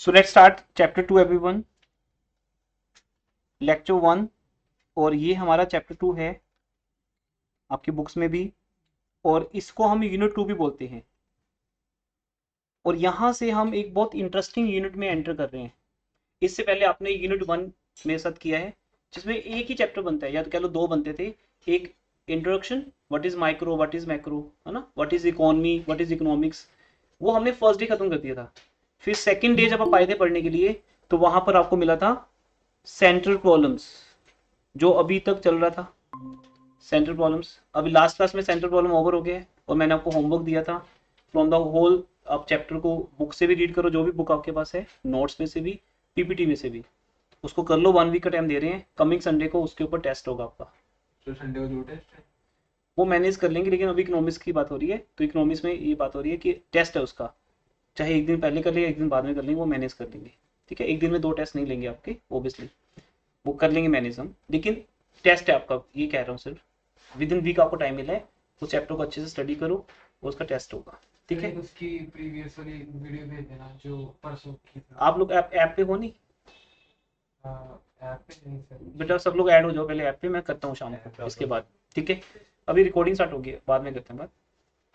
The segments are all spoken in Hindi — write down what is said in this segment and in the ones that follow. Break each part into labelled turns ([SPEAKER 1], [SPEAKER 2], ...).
[SPEAKER 1] So let's start chapter 2 everyone, lecture 1। और ये हमारा चैप्टर 2 है आपकी बुक्स में भी, और इसको हम यूनिट 2 भी बोलते हैं। और यहाँ से हम एक बहुत इंटरेस्टिंग यूनिट में एंटर कर रहे हैं। इससे पहले आपने यूनिट 1 मेरे साथ किया है, जिसमें एक ही चैप्टर बनता है, या तो कह लो दो बनते थे। एक introduction, what is micro, what is macro, है ना, what is economy, what is economics, वो हमने फर्स्ट डे खत्म कर दिया था। फिर सेकंड डे जब आप आए थे पढ़ने के लिए, तो वहां पर आपको मिला था सेंट्रल प्रॉब्लम्स, जो अभी तक चल रहा था। सेंट्रल प्रॉब्लम्स अभी लास्ट क्लास में सेंट्रल प्रॉब्लम ओवर हो गया है, और मैंने आपको होमवर्क दिया था फ्रॉम द होल। आप चैप्टर को बुक से भी रीड करो, जो भी बुक आपके पास है, नोट्स में से भी, पीपीटी में से भी, उसको कर लो। 1 वीक का टाइम दे रहे हैं, कमिंग संडे को उसके ऊपर टेस्ट होगा आपका।
[SPEAKER 2] तो संडे को जो टेस्ट है
[SPEAKER 1] वो मैनेज कर लेंगे, लेकिन अभी इकोनॉमिक्स की बात हो रही है, तो इकोनॉमिक्स में ये बात हो रही है कि टेस्ट है उसका, चाहे एक दिन पहले कर लेंगे, एक दिन बाद में कर लेंगे, वो मैनेज कर लेंगे। ठीक है, एक दिन में 2 टेस्ट नहीं लेंगे आपके, ओबियसली वो कर लेंगे मैनेज हम, लेकिन टेस्ट है आपका, ये कह रहा हूँ सिर्फ। विद इन वीक आपको टाइम मिला है, उस चैप्टर को अच्छे से स्टडी करो, और उसका टेस्ट होगा। ठीक है,
[SPEAKER 2] उसकी प्रीवियस वाली वीडियो भेज देना जो परसों की था।
[SPEAKER 1] आप लोग ऐप पे हो नहीं?
[SPEAKER 2] ऐप पे नहीं सर।
[SPEAKER 1] बेटा सब लोग ऐड हो जाओ पहले ऐप पे, मैं करता हूँ शाम को इसके बाद। ठीक है, अभी रिकॉर्डिंग स्टार्ट होगी, बाद में करते हैं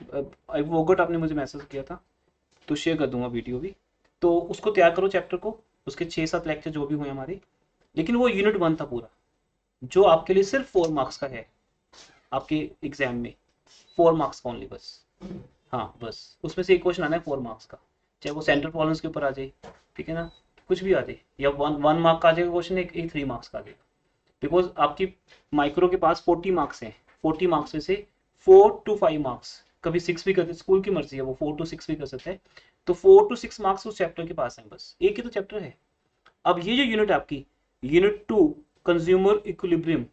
[SPEAKER 1] बात। आई वोगट आपने मुझे मैसेज किया था, तो शेयर कर दूंगा वीडियो भी। तो उसको तैयार करो चैप्टर को, उसके 6-7 लेक्चर जो भी हुए हमारे। लेकिन वो यूनिट 1 था पूरा, जो आपके लिए सिर्फ 4 मार्क्स का है आपके एग्जाम में। 4 मार्क्स का ओनली, बस। हाँ बस, उसमें से एक क्वेश्चन आना है 4 मार्क्स का, चाहे वो सेंट्रल प्रॉब्लम्स के ऊपर आ जाए, ठीक है ना, कुछ भी आ जाए, या 1 मार्क का आ जाएगा क्वेश्चन, एक 3 मार्क्स का आ जाएगा। बिकॉज आपकी माइक्रो के पास 40 मार्क्स हैं, 40 मार्क्स में से 4 to 5 मार्क्स, कभी 6 भी करते, स्कूल की मर्जी है, वो 4 to 6 भी कर सकते हैं। तो 4 to 6 मार्क्स उस चैप्टर के पास हैं, बस एक ही तो चैप्टर है। अब ये जो यूनिट आपकी, यूनिट 2, कंज्यूमर इक्विलिब्रियम,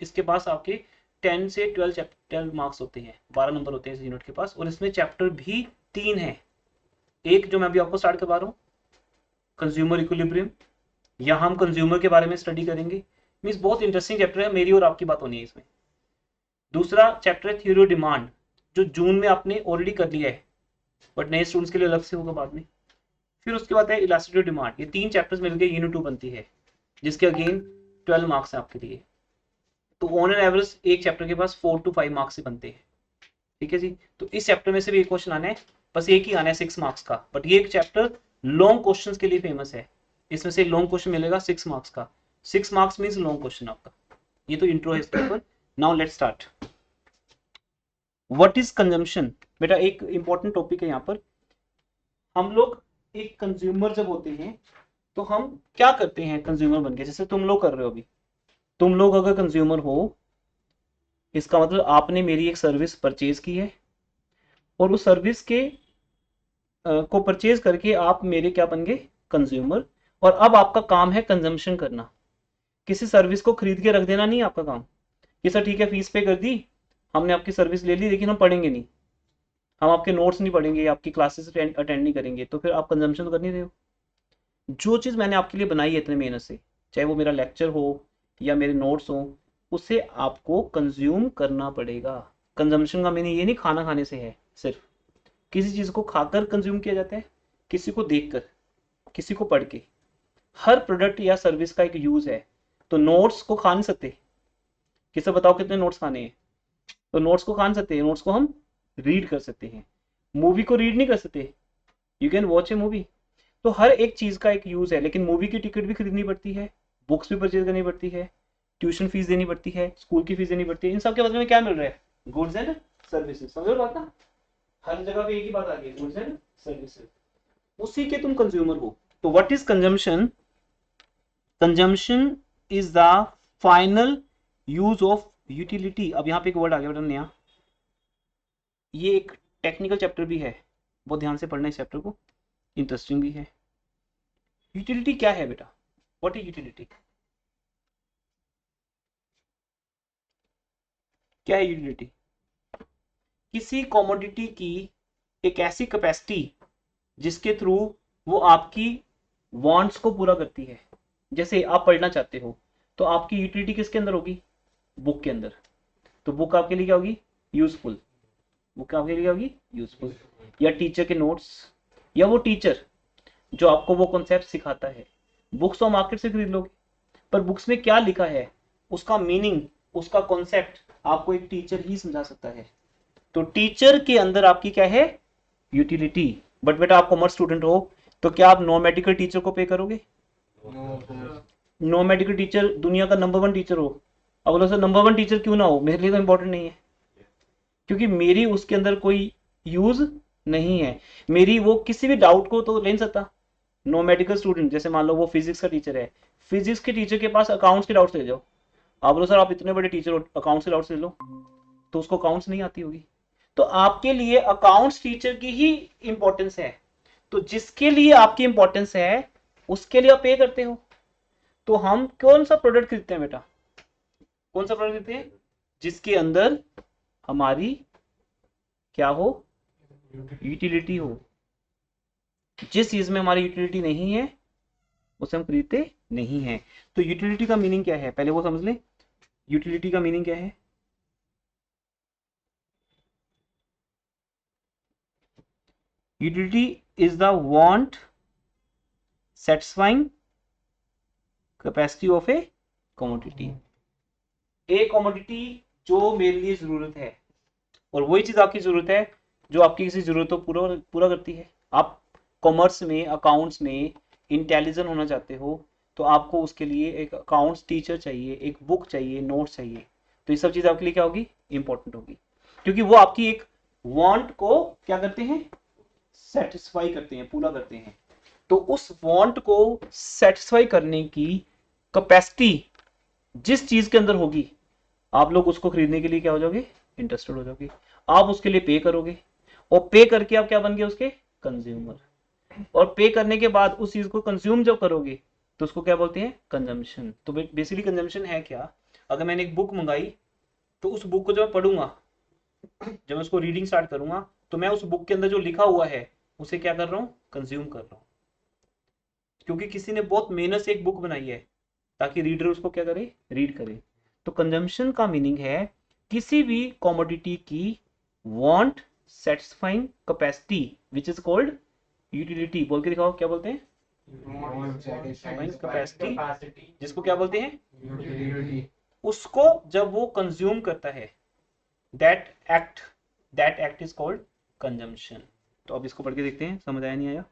[SPEAKER 1] इसके पास आपके 10 से 12 मार्क्स होते हैं, 12 नंबर होते हैं इस यूनिट के पास, और इसमें चैप्टर भी 3 है। एक जो मैं अभी आपको स्टार्ट करवा रहा हूँ, कंज्यूमर इक्विलिब्रियम, यहाँ हम कंज्यूमर के बारे में स्टडी करेंगे। मीन्स बहुत इंटरेस्टिंग चैप्टर है, मेरी और आपकी बात होनी है इसमें। दूसरा चैप्टर है थ्योरी डिमांड, जो जून में आपने ऑलरेडी कर लिया है, बट नए स्टूडेंट्स के लिए अलग से होगा बाद में। फिर उसके बाद है इलास्टिसिटी डिमांड। ये 3 चैप्टर्स मिलकर यूनिट 2 बनती है, जिसके अगेन 12 मार्क्स है आपके लिए। तो ऑन एन एवरेज एक चैप्टर के पास 4 to 5 मार्क्स से बनते हैं। ठीक है जी, तो इस चैप्टर में से भी एक क्वेश्चन आना है, बस एक ही आना है 6 मार्क्स का, बट ये एक चैप्टर लॉन्ग क्वेश्चन के लिए फेमस है। इसमें से लॉन्ग क्वेश्चन मिलेगा 6 मार्क्स का। 6 मार्क्स मीन्स लॉन्ग क्वेश्चन आपका। ये तो इंट्रो है इसके ऊपर। Now let's start. What is consumption? बेटा एक इंपॉर्टेंट टॉपिक है यहाँ पर। हम लोग एक कंज्यूमर जब होते हैं, तो हम क्या करते हैं कंज्यूमर बन के, जैसे तुम लोग कर रहे हो अभी। तुम लोग अगर कंज्यूमर हो, इसका मतलब आपने मेरी एक सर्विस परचेज की है, और उस सर्विस के को परचेज करके आप मेरे क्या बन गए, कंज्यूमर। और अब आपका काम है कंजम्पशन करना। किसी सर्विस को खरीद के रख देना नहीं आपका काम, कि सर ठीक है फीस पे कर दी, हमने आपकी सर्विस ले ली, लेकिन हम पढ़ेंगे नहीं, हम आपके नोट्स नहीं पढ़ेंगे, आपकी क्लासेस अटेंड नहीं करेंगे, तो फिर आप कंजम्पशन तो कर नहीं रहे हो। जो चीज़ मैंने आपके लिए बनाई है इतने मेहनत से, चाहे वो मेरा लेक्चर हो या मेरे नोट्स हो, उसे आपको कंज्यूम करना पड़ेगा। कंजम्पशन का मीनिंग ये नहीं खाना खाने से है सिर्फ, किसी चीज़ को खाकर कंज्यूम किया जाता है, किसी को देखकर, किसी को पढ़ के। हर प्रोडक्ट या सर्विस का एक यूज है। तो नोट्स को खा नहीं सकते, किसे बताओ कितने नोट्स खाने हैं, तो नोट्स को खा नहीं सकते, नोट्स को हम रीड कर सकते हैं। मूवी को रीड नहीं कर सकते, you can watch A movie. तो हर एक चीज का एक यूज है, लेकिन मूवी की टिकट भी खरीदनी पड़ती है, बुक्स भी परचेज करनी पड़ती है, ट्यूशन फीस देनी पड़ती है, स्कूल की फीस देनी पड़ती है। इन सब के बदले में क्या मिल रहा है, गुड्स एंड सर्विसेज। समझ लो बात ना, हर जगह पे एक ही बात आ गई, गुड्स एंड सर्विसेज, उसी के तुम कंज्यूमर हो। तो what is consumption? Consumption is the final use of utility. अब यहाँ पे एक वर्ड आ गया बेटा नया, ये एक टेक्निकल चैप्टर भी है, बहुत ध्यान से पढ़ना इस चैप्टर को, इंटरेस्टिंग भी है। यूटिलिटी क्या है बेटा, व्हाट इज यूटिलिटी? क्या है यूटिलिटी? किसी कमोडिटी की एक ऐसी कैपेसिटी जिसके थ्रू वो आपकी वांट्स को पूरा करती है। जैसे आप पढ़ना चाहते हो, तो आपकी यूटिलिटी किसके अंदर होगी, बुक के अंदर। तो बुक आपके लिए क्या होगी, यूजफुल। बुक आपके लिए क्या होगी, यूजफुल। या टीचर के नोट्स, या वो टीचर जो आपको वो कॉन्सेप्ट सिखाता है। बुक्स तो मार्केट से खरीद लोगे, पर बुक्स में क्या लिखा है, उसका मीनिंग, उसका कॉन्सेप्ट आपको एक टीचर ही समझा सकता है। तो टीचर के अंदर आपकी क्या है, यूटिलिटी। बट बेटा आप कॉमर्स स्टूडेंट हो, तो क्या आप नॉन मेडिकल टीचर को पे करोगे? नॉन मेडिकल टीचर दुनिया का नंबर 1 टीचर हो, अब बोलो सर नंबर 1 टीचर क्यों ना हो, मेरे लिए तो इंपॉर्टेंट नहीं है, क्योंकि मेरी उसके अंदर कोई यूज नहीं है। मेरी वो किसी भी डाउट को तो ले नहीं सकता। नो मेडिकल स्टूडेंट, जैसे मान लो वो फिजिक्स का टीचर है, फिजिक्स के टीचर के पास अकाउंट्स के डाउट्स ले जाओ, आप बोलो सर आप इतने बड़े टीचर हो, अकाउंट्स के डाउट्स ले लो, तो उसको अकाउंट्स नहीं आती होगी। तो आपके लिए अकाउंट्स टीचर की ही इंपॉर्टेंस है। तो जिसके लिए आपकी इंपॉर्टेंस है उसके लिए आप पे करते हो। तो हम कौन सा प्रोडक्ट खरीदते हैं बेटा, कौन सा प्रोडक्ट खरीदते हैं जिसके अंदर हमारी क्या हो, यूटिलिटी हो। जिस चीज में हमारी यूटिलिटी नहीं है उसे हम खरीदते नहीं है। तो यूटिलिटी का मीनिंग क्या है पहले वो समझ लें। यूटिलिटी का मीनिंग क्या है? Utility is the want satisfying capacity of A commodity. A commodity जो मेरे लिए जरूरत है, और वही चीज आपकी जरूरत है जो आपकी किसी जरूरत को पूरा पूरा करती है। आप कॉमर्स में, अकाउंट्स में इंटेलिजेंट होना चाहते हो, तो आपको उसके लिए एक अकाउंट्स टीचर चाहिए, एक बुक चाहिए, नोट चाहिए। तो ये सब चीज आपके लिए क्या होगी, इंपॉर्टेंट होगी, क्योंकि वो आपकी एक वांट को क्या करते हैं, सेटिस्फाई करते हैं, पूरा करते हैं। तो उस वांट को सेटिस्फाई करने की कैपेसिटी जिस चीज के अंदर होगी, आप लोग उसको खरीदने के लिए क्या हो जाओगे, इंटरेस्टेड हो जाओगे। आप उसके लिए पे करोगे, और पे करके आप क्या बन गए, उसके कंज्यूमर। और पे करने के बाद उस चीज को कंज्यूम जब करोगे तो उसको क्या बोलते हैं, कंजम्पशन। तो बेसिकली कंजम्पशन है क्या, अगर मैंने एक बुक मंगाई, तो उस बुक को जब मैं पढ़ूंगा, जब मैं उसको रीडिंग स्टार्ट करूंगा, तो मैं उस बुक के अंदर जो लिखा हुआ है उसे क्या कर रहा हूँ, कंज्यूम कर रहा हूँ। क्योंकि किसी ने बहुत मेहनत से एक बुक बनाई है ताकि रीडर उसको क्या करे, रीड करे। तो कंजम्पशन का मीनिंग है किसी भी कॉमोडिटी की want satisfying capacity which is called utility. बोल के दिखाओ क्या बोलते हैं, कैपेसिटी, जिसको क्या बोलते हैं, उसको जब वो कंज्यूम करता है, that act, that act is called consumption. तो अब इसको पढ़ के देखते हैं, समझ आया नहीं आया?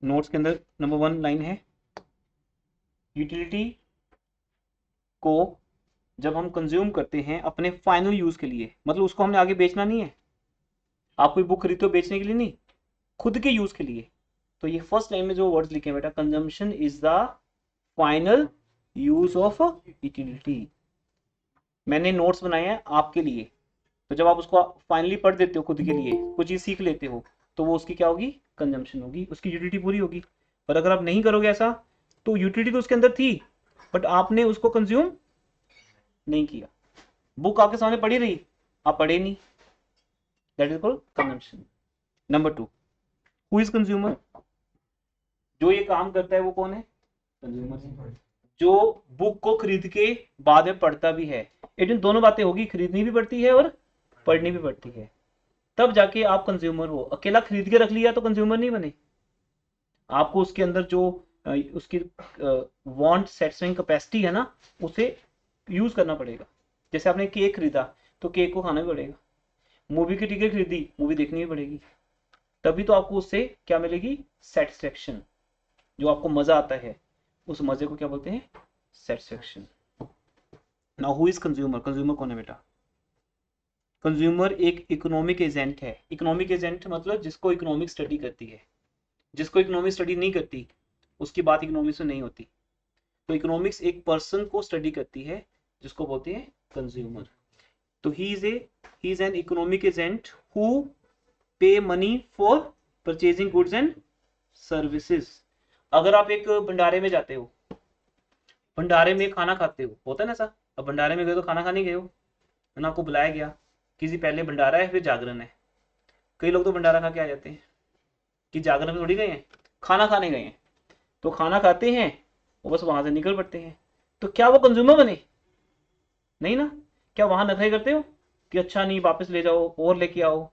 [SPEAKER 1] नोट्स के अंदर नंबर 1 लाइन है, यूटिलिटी को जब हम कंज्यूम करते हैं अपने फाइनल यूज के लिए, मतलब उसको हमने आगे बेचना नहीं है, आप कोई बुक खरीदते हो बेचने के लिए नहीं, खुद के यूज के लिए। तो ये फर्स्ट लाइन में जो वर्ड्स लिखे हैं बेटा, consumption is the final use of utility. मैंने नोट्स बनाए हैं आपके लिए, तो जब आप उसको फाइनली पढ़ देते हो खुद के लिए, कुछ चीज सीख लेते हो, तो वो उसकी क्या होगी, कंजम्पशन होगी, उसकी यूटिलिटी पूरी होगी। पर अगर आप नहीं करोगे ऐसा, तो यूटिलिटी तो उसके अंदर थी बट आपने उसको कंज्यूम नहीं किया। बुक आपके सामने पड़ी रही, आप पढ़े नहीं, that is called consumption. Number 2, who is consumer? जो ये काम करता है वो कौन है, कंज्यूमर। जो बुक को खरीद के बाद में पढ़ता भी है, लेकिन दोनों बातें होगी, खरीदनी भी पड़ती है और पढ़नी भी पड़ती है, तब जाके आप कंज्यूमर हो। अकेला खरीद के रख लिया तो कंज्यूमर नहीं बने। आपको उसके अंदर जो उसकी वांट सेटिस्फाइंग कैपेसिटी है ना, उसे यूज करना पड़ेगा। जैसे आपने केक खरीदा तो केक को खाना भी पड़ेगा, मूवी की टिकट खरीदी, मूवी देखनी भी पड़ेगी, तभी तो आपको उससे क्या मिलेगी, सेटिस्फेक्शन। जो आपको मजा आता है उस मजे को क्या बोलते हैं, satisfaction. Now who is consumer? Consumer कौन है बेटा? कंज्यूमर एक इकोनॉमिक एजेंट है। इकोनॉमिक एजेंट मतलब जिसको इकोनॉमिक स्टडी करती है। जिसको इकोनॉमिक स्टडी नहीं करती उसकी बात इकोनॉमिक्स में नहीं होती। तो इकोनॉमिक्स एक पर्सन को स्टडी करती है जिसको बोलते हैं कंज्यूमर। तो he is an economic agent who pay money for purchasing goods and services. अगर आप एक भंडारे में जाते हो, भंडारे में खाना खाते हो, होता है ना ऐसा, अब भंडारे में गए तो खाना खाने गए हो, है ना, आपको बुलाया गया, किसी पहले भंडारा है फिर जागरण है। कई लोग तो भंडारा खा के आ जाते हैं, कि जागरण में थोड़ी गए हैं, खाना खाने गए हैं। तो खाना खाते हैं और बस वहां से निकल पड़ते हैं। तो क्या वो कंज्यूमर बने? नहीं ना। क्या वहां नखरे करते हो कि अच्छा नहीं वापस ले जाओ और लेके आओ,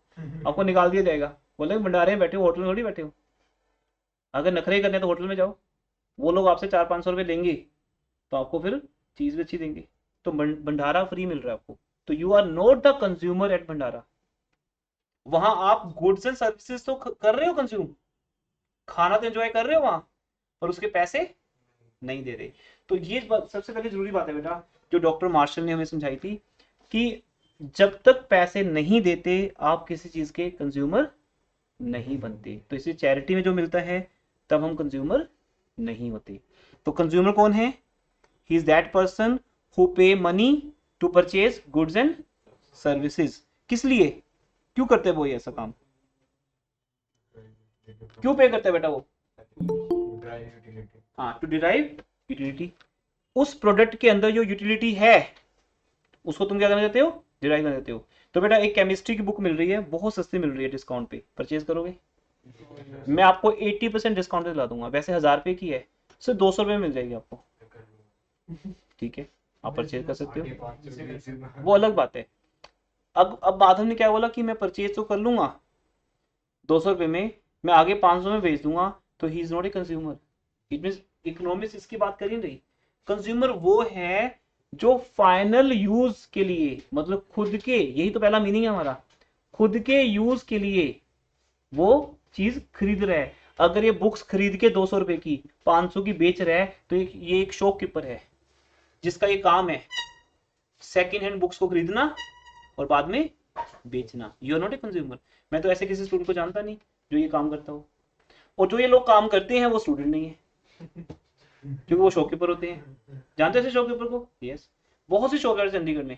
[SPEAKER 1] आपको निकाल दिया जाएगा? बोले भंडारे में बैठे हो, होटल में थोड़ी बैठे हो। अगर नखरे करने तो होटल में जाओ, वो लोग आपसे 400-500 रुपये लेंगे तो आपको फिर चीज भी अच्छी देंगे। तो भंडारा फ्री मिल रहा है आपको। तो you are not the consumer at bhandara. वहां आप गुड्स एंड सर्विसेज तो कर रहे हो कंज्यूम, खाना तो एंजॉय कर रहे हो वहां, पर उसके पैसे नहीं दे रहे। तो ये सबसे पहले जरूरी बात है बेटा, जो डॉक्टर मार्शल ने हमें समझाई थी कि जब तक पैसे नहीं देते आप किसी चीज के कंज्यूमर नहीं बनते। तो इसे चैरिटी में जो मिलता है तब हम कंज्यूमर नहीं होते। तो कंज्यूमर कौन है? He is that person who pay money to purchase goods and services. किस लिए, क्यों करते हैं वो ये ऐसा काम, क्यों पे करते हैं बेटा वो? हाँ, टू डिराइव यूटिलिटी। उस प्रोडक्ट के अंदर जो यूटिलिटी है उसको तुम क्या करना चाहते हो? डिराइव करना चाहते हो। तो बेटा एक केमिस्ट्री की बुक मिल रही है, बहुत सस्ती मिल रही है, डिस्काउंट पे परचेज करोगे? मैं आपको 80% डिस्काउंट दिला दूंगा, वैसे 1000 रुपए की है, सिर्फ 200 रुपये में मिल जाएगी आपको। ठीक है, आप परचेज कर सकते हो, वो अलग बात है। अब बात हमने क्या बोला कि मैं परचेज तो कर लूंगा 200 रुपये में, मैं आगे 500 में बेच दूंगा, तो he is not a consumer. It mean economics इसकी बात कर ही नहीं। कंज्यूमर वो है जो फाइनल यूज के लिए, मतलब खुद के, यही तो पहला मीनिंग है हमारा, खुद के यूज के लिए वो चीज खरीद रहा है। अगर ये बुक्स खरीद के 200 रुपए की 500 की बेच रहा है तो ये एक शॉपकीपर है जिसका ये काम है सेकेंड हैंड बुक्स को खरीदना और बाद में बेचना। You are not a consumer. मैं तो ऐसे किसी स्टूडेंट को जानता नहीं जो ये काम करता हो, और जो ये लोग काम करते हैं वो स्टूडेंट नहीं है क्योंकि वो शॉपकीपर होते हैं। जानते हैं शॉपकीपर को? यस। बहुत सी शॉप है चंडीगढ़ में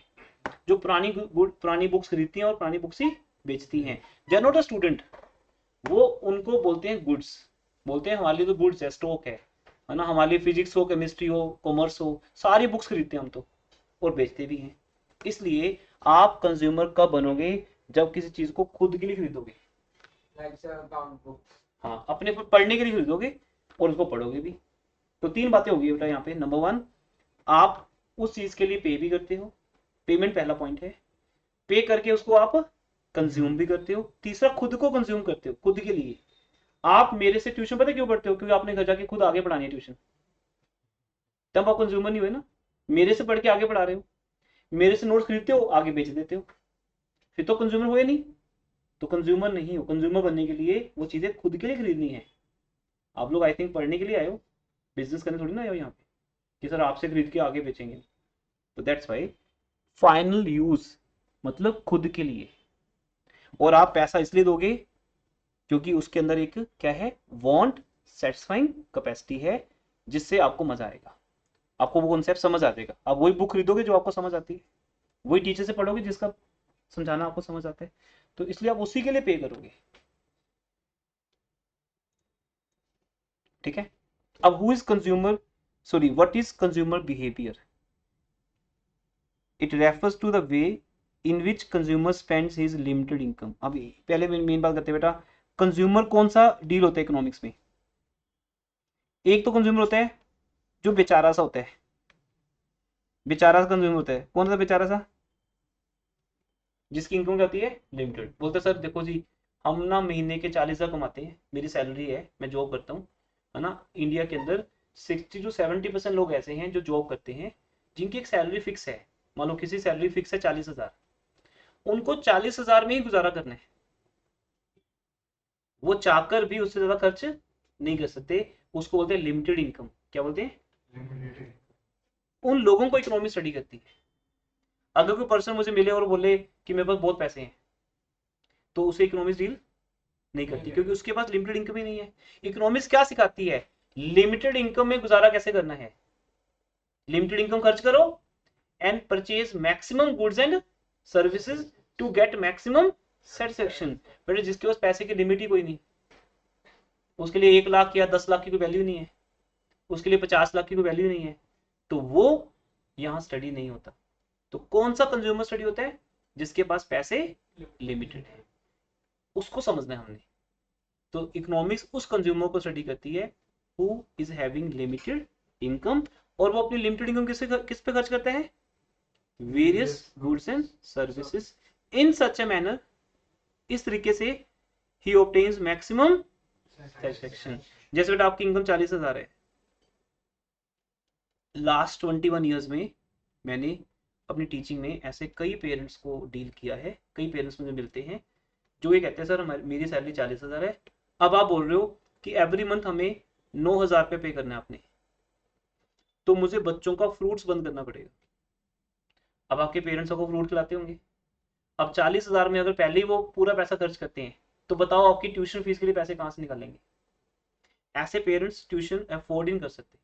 [SPEAKER 1] जो पुरानी बुक्स खरीदती हैं और पुरानी बुक्स ही बेचती हैं। They are not a student. वो उनको बोलते हैं गुड्स, बोलते हैं हमारे लिए तो गुड्स है, स्टॉक है ना, हमारे लिए फिजिक्स हो, केमिस्ट्री हो, कॉमर्स हो, सारी बुक्स खरीदते हैं हम तो, और बेचते भी हैं। इसलिए आप कंज्यूमर कब बनोगे? जब किसी चीज को खुद के लिए खरीदोगे, हाँ, अपने पढ़ने के लिए खरीदोगे और उसको पढ़ोगे भी। तो 3 बातें होगी बेटा यहाँ पे। नंबर 1, आप उस चीज के लिए पे भी करते हो, पेमेंट पहला पॉइंट है। पे करके उसको आप कंज्यूम भी करते हो। तीसरा, खुद को कंज्यूम करते हो, खुद के लिए। आप मेरे से ट्यूशन पता क्यों पढ़ते हो? क्योंकि आपने घर जाके खुद आगे पढ़ानी है ट्यूशन, तब आप कंज्यूमर नहीं हुए ना। मेरे से पढ़ के आगे पढ़ा रहे हो, मेरे से नोट्स खरीदते हो, आगे बेच देते हो, फिर तो कंज्यूमर हुए नहीं। तो कंज्यूमर नहीं हो। कंज्यूमर बनने के लिए वो चीजें खुद के लिए खरीदनी है। आप लोग आई थिंक पढ़ने के लिए आए हो, बिजनेस करने थोड़ी ना आए हो यहाँ पे कि सर आपसे खरीद के आगे बेचेंगे। तो दैट्स वाई फाइनल यूज मतलब खुद के लिए। और आप पैसा इसलिए दोगे क्योंकि उसके अंदर एक क्या है, वांट सेटिस्फाइंग कैपेसिटी है, जिससे आपको मजा आएगा, आपको वो कॉन्सेप्ट समझ आ जाएगा। आप वही बुक खरीदोगे जो आपको समझ आती है, वही टीचर से पढ़ोगे जिसका समझाना आपको समझ आता है, तो इसलिए आप उसी के लिए पे करोगे। ठीक है। अब who is consumer, sorry, what is consumer behaviour? It refers to the way in which consumer spends his limited income. अब पहले मेन बात करते हैं बेटा, कंज्यूमर कौन सा डील होता है इकोनॉमिक्स में? एक तो कंज्यूमर होता है जो बेचारा सा होता है, बेचारा सा कंज्यूमर होता है। कौन सा बेचारा सा? जिसकी इनकम क्या होती है? लिमिटेड। बोलते सर देखो जी, हम ना महीने के 40,000 कमाते हैं, मेरी सैलरी है, मैं जॉब करता हूँ, है ना। इंडिया के अंदर 60-70% लोग ऐसे हैं जो जॉब करते हैं जिनकी एक सैलरी फिक्स है। मान लो किसी सैलरी फिक्स है 40,000, उनको 40,000 में ही गुजारा करना है, वो चाहकर भी उससे ज्यादा खर्च नहीं कर सकते। उसको बोलते हैं लिमिटेड इनकम। क्या बोलते हैं? उन लोगों को इकोनॉमी स्टडी करती है। अगर कोई पर्सन मुझे मिले और बोले कि मेरे पास बहुत पैसे हैं, तो उसे इकोनॉमिक्स डील नहीं करती, क्योंकि उसके पास लिमिटेड इनकम ही नहीं है। इकोनॉमिक्स क्या सिखाती है? लिमिटेड इनकम में गुजारा कैसे करना है। लिमिटेड इनकम खर्च करो and purchase maximum goods and services to get maximum satisfaction. But जिसके पास पैसे की लिमिट ही कोई नहीं, उसके लिए 1 लाख या 10 लाख की कोई वैल्यू नहीं है, उसके लिए 50 लाख की कोई वैल्यू नहीं है, तो वो यहां स्टडी नहीं होता। तो कौन सा कंज्यूमर स्टडी होता है? जिसके पास पैसे लिमिटेड है, उसको समझना है हमने। तो इकोनॉमिक्स उस कंज्यूमर को स्टडी करती है who is having limited income, और वो अपनी लिमिटेड इनकम किस पे खर्च करते हैं? Various goods and services in such a manner, इस तरीके से ही ऑब्टेन्स मैक्सिमम सेटिस्फेक्शन। जैसे बेटा आपकी इनकम 40,000 है, लास्ट 21 ईयर्स में मैंने अपनी टीचिंग में ऐसे कई पेरेंट्स को डील किया है, कई पेरेंट्स मुझे मिलते हैं जो ये कहते हैं सर मेरी सैलरी 40,000 है, अब आप बोल रहे हो कि एवरी मंथ हमें 9,000 रुपये पे करना है आपने, तो मुझे बच्चों का फ्रूट्स बंद करना पड़ेगा। अब आपके पेरेंट्स को फ्रूट खिलाते होंगे, अब 40,000 में अगर पहले ही वो पूरा पैसा खर्च करते हैं तो बताओ आपकी ट्यूशन फीस के लिए पैसे कहाँ से निकालेंगे? ऐसे पेरेंट्स ट्यूशन अफोर्ड ही नहीं कर सकते,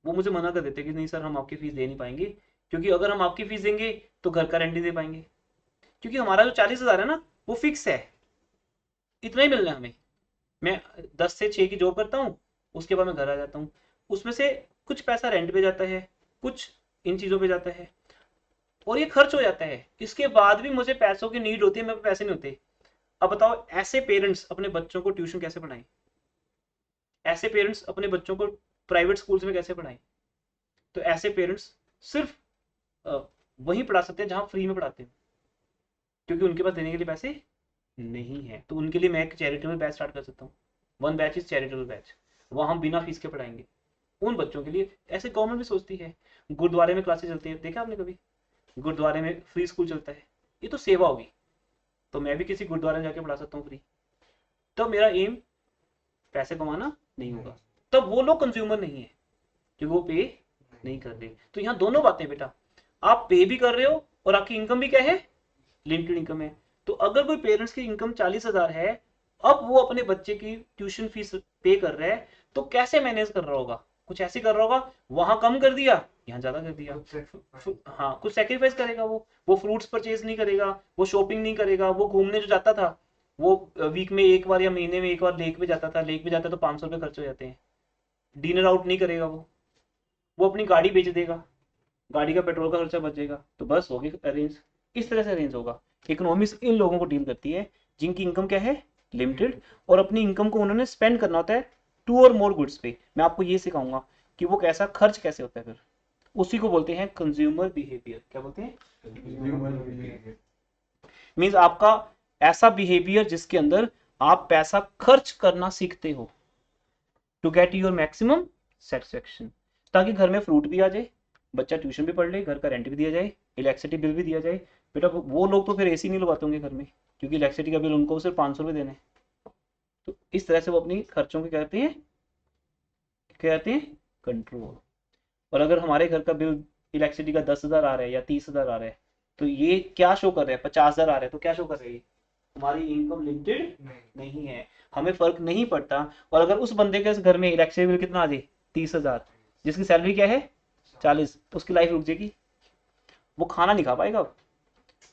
[SPEAKER 1] वो मुझे मना कर देते कि नहीं सर हम आपकी फीस दे नहीं पाएंगे, क्योंकि अगर हम आपकी फीस देंगे तो घर का रेंट नहीं दे पाएंगे, क्योंकि हमारा जो 40,000 है ना वो फिक्स है, इतना ही मिलना है हमें। मैं 10 से 6 की जॉब करता हूँ, उसके बाद मैं घर आ जाता हूँ, उसमें से कुछ पैसा रेंट पे जाता है, कुछ इन चीज़ों पे जाता है, और ये खर्च हो जाता है, इसके बाद भी मुझे पैसों की नीड होती है, मेरे पैसे नहीं होते। अब बताओ ऐसे पेरेंट्स अपने बच्चों को ट्यूशन कैसे पढ़ाएं? ऐसे पेरेंट्स अपने बच्चों को प्राइवेट स्कूल्स में कैसे पढ़ाएं? तो ऐसे पेरेंट्स सिर्फ वहीं पढ़ा सकते हैं जहां फ्री में पढ़ाते हैं, क्योंकि उनके पास देने के लिए पैसे नहीं है। तो उनके लिए मैं एक चैरिटेबल बैच स्टार्ट कर सकता हूँ, one batch is charitable batch, वहाँ हम बिना फीस के पढ़ाएंगे उन बच्चों के लिए। ऐसे गवर्नमेंट भी सोचती है, गुरुद्वारे में क्लासेस चलती है, देखा आपने कभी? गुरुद्वारे में फ्री स्कूल चलता है, ये तो सेवा होगी, तो मैं भी किसी गुरुद्वारे में जाके पढ़ा सकता हूँ फ्री। तो मेरा एम पैसे कमाना नहीं होगा, तब वो लोग कंज्यूमर नहीं है क्योंकि वो पे नहीं कर रहे। तो यहाँ दोनों बातें बेटा, आप पे भी कर रहे हो और आपकी इनकम भी क्या है? लिमिटेड इनकम है। तो अगर कोई पेरेंट्स की इनकम 40,000 है, अब वो अपने बच्चे की ट्यूशन फीस पे कर रहा है, तो कैसे मैनेज कर रहा होगा? कुछ ऐसे कर रहा होगा, वहां कम कर दिया यहाँ ज्यादा कर दिया। हाँ, कुछ सेक्रीफाइस करेगा, वो फ्रूट्स परचेज नहीं करेगा, वो शॉपिंग नहीं करेगा, वो घूमने जो जाता था वो वीक में एक बार या महीने में एक बार लेक पे जाता था, लेक पे जाता तो 500 रुपये खर्च हो जाते हैं। डिनर आउट नहीं करेगा, वो अपनी गाड़ी बेच देगा, गाड़ी का पेट्रोल का खर्चा बचेगा, तो बस हो गया अरेंज। इस तरह से अरेंज होगा। इकोनॉमिक्स इन लोगों को डील करती है जिनकी इनकम क्या है? लिमिटेड, और अपनी इनकम को उन्होंने स्पेंड करना होता है 2 और मोर गुड्स पे। मैं आपको ये सिखाऊंगा कि वो कैसा खर्च कैसे होता है, फिर उसी को बोलते हैं कंज्यूमर बिहेवियर। क्या बोलते हैं? मीन्स आपका ऐसा बिहेवियर जिसके अंदर आप पैसा खर्च करना सीखते हो to get your maximum satisfaction, ताकि घर में फ्रूट भी आ जाए, बच्चा ट्यूशन भी पढ़ ले, घर का रेंट भी दिया जाए, इलेक्ट्रिसिटी बिल भी दिया जाए। बेटा वो लोग तो फिर एसी नहीं लगवाते होंगे घर में, क्योंकि इलेक्ट्रिसिटी का बिल उनको सिर्फ 500 रुपये देने। तो इस तरह से वो अपनी खर्चों के कहते हैं कंट्रोल। और अगर हमारे घर का बिल इलेक्ट्रिसिटी का 10,000 आ रहा है या 30,000 आ रहा है, तो ये क्या शो कर रहा है? 50,000 आ रहा है, तो क्या शो कर रही है? हमारी इनकम लिमिटेड नहीं है, हमें फर्क नहीं पड़ता। और अगर उस बंदे के घर में इलेक्ट्रिसिटी बिल कितना आ जाए? 30,000, जिसकी सैलरी क्या है? 40, तो उसकी लाइफ रुक जाएगी, वो खाना नहीं खा पाएगा।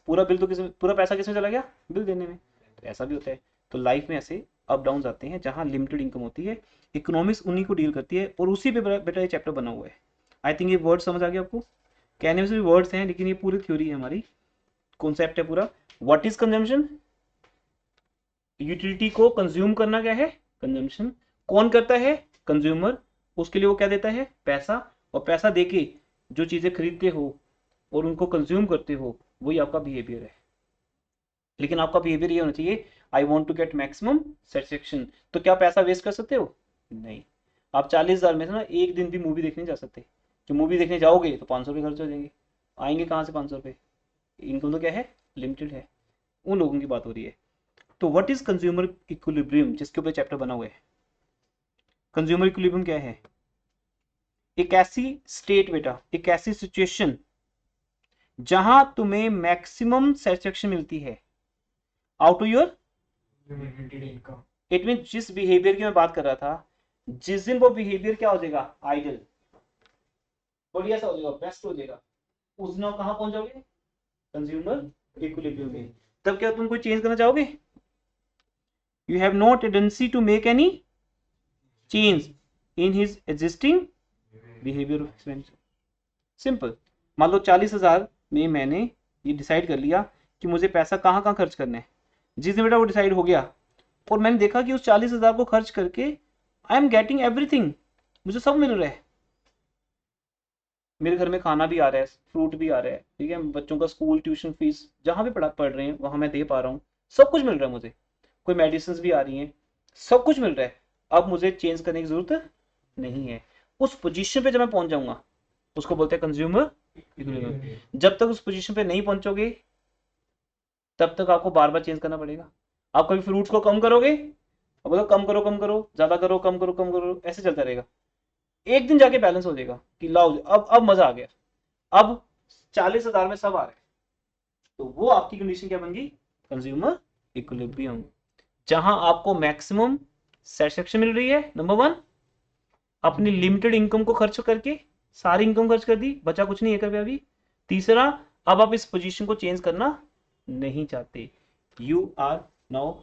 [SPEAKER 1] पूरा बिल तो पूरा पैसा किसमें चला गया? बिल देने में। तो ऐसा भी होता है। तो लाइफ में ऐसे अप डाउन आते हैं जहां लिमिटेड इनकम होती है। इकोनॉमिक्स उन्हीं को डील करती है, और उसी पे बेटा ये चैप्टर बना हुआ है। आई थिंक ये वर्ड समझ आ गया आपको? कहने में से भी वर्ड्स हैं, लेकिन ये पूरी थ्योरी है हमारी, कॉन्सेप्ट है पूरा। What is consumption? यूटिलिटी को कंज्यूम करना क्या है? कंजम्पशन। कौन करता है? कंज्यूमर। उसके लिए वो क्या देता है? पैसा। और पैसा देके जो चीजें खरीदते हो और उनको कंज्यूम करते हो, वही आपका बिहेवियर है। लेकिन आपका बिहेवियर ये होना चाहिए, I want to get maximum satisfaction. तो क्या पैसा वेस्ट कर सकते हो? नहीं। आप 40,000 में से ना एक दिन भी मूवी देखने जा सकते, कि मूवी देखने जाओगे तो 500 रुपये खर्च हो जाएंगे, आएंगे कहाँ से 500 रुपये? इनकम तो क्या है? लिमिटेड है। उन लोगों की बात हो रही है। तो व्हाट इज कंज्यूमर इक्विलिब्रियम, जिसके ऊपर चैप्टर बना हुआ है। कंज्यूमर इक्विलिब्रियम क्या है? एक ऐसी स्टेट बेटा, एक ऐसी सिचुएशन जहां तुम्हें मैक्सिमम सेटिस्फेक्शन मिलती है out of your
[SPEAKER 2] limited income.
[SPEAKER 1] It mean जिस बिहेवियर की मैं बात कर रहा था, जिस दिन वो बिहेवियर क्या हो जाएगा? आइडल, बढ़िया सा हो जाएगा, बेस्ट हो जाएगा, उस दिन आप कहां पहुंच जाओगे? कंज्यूमर इक्विलिब्रियम में। तब क्या तुम कोई चेंज करना चाहोगे? You have no tendency to make any change in his existing behaviour of expenditure. Simple. मान लो 40,000 में मैंने ये डिसाइड कर लिया कि मुझे पैसा कहाँ कहाँ खर्च करना है। जिस दिन बेटा वो डिसाइड हो गया और मैंने देखा कि उस 40,000 को खर्च करके आई एम गेटिंग एवरीथिंग, मुझे सब मिल रहा है, मेरे घर में खाना भी आ रहा है, फ्रूट भी आ रहा है, ठीक है, बच्चों का स्कूल ट्यूशन फीस जहाँ भी पढ़ रहे हैं वहां मैं दे पा रहा हूँ, सब कुछ मिल रहा है मुझे, कोई मेडिसिन भी आ रही हैं, सब कुछ मिल रहा है। अब मुझे चेंज करने की जरूरत नहीं है। उस पोजीशन पे जब मैं पहुंच जाऊंगा उसको बोलते हैं कंज्यूमर इक्विलिब्रियम। जब तक उस पोजीशन पे नहीं पहुंचोगे तब तक आपको बार बार चेंज करना पड़ेगा। आप कभी फ्रूट्स को कम करोगे, अब बोलो कम करो ज्यादा करो, कम करो, ऐसे चलता रहेगा। एक दिन जाके बैलेंस हो जाएगा कि लाओ अब मजा आ गया, अब 40,000 में सब आ रहे हैं। तो वो आपकी कंडीशन क्या बन गई, कंज्यूमर इक्विलिब्रियम, जहां आपको मैक्सिमम सेटिस्फेक्शन मिल रही है। नंबर वन, अपनी लिमिटेड इनकम को खर्च करके, सारी इनकम खर्च कर दी, बचा कुछ नहीं है कभी अभी। तीसरा, अब आप इस पोजीशन को चेंज करना नहीं चाहते, you are now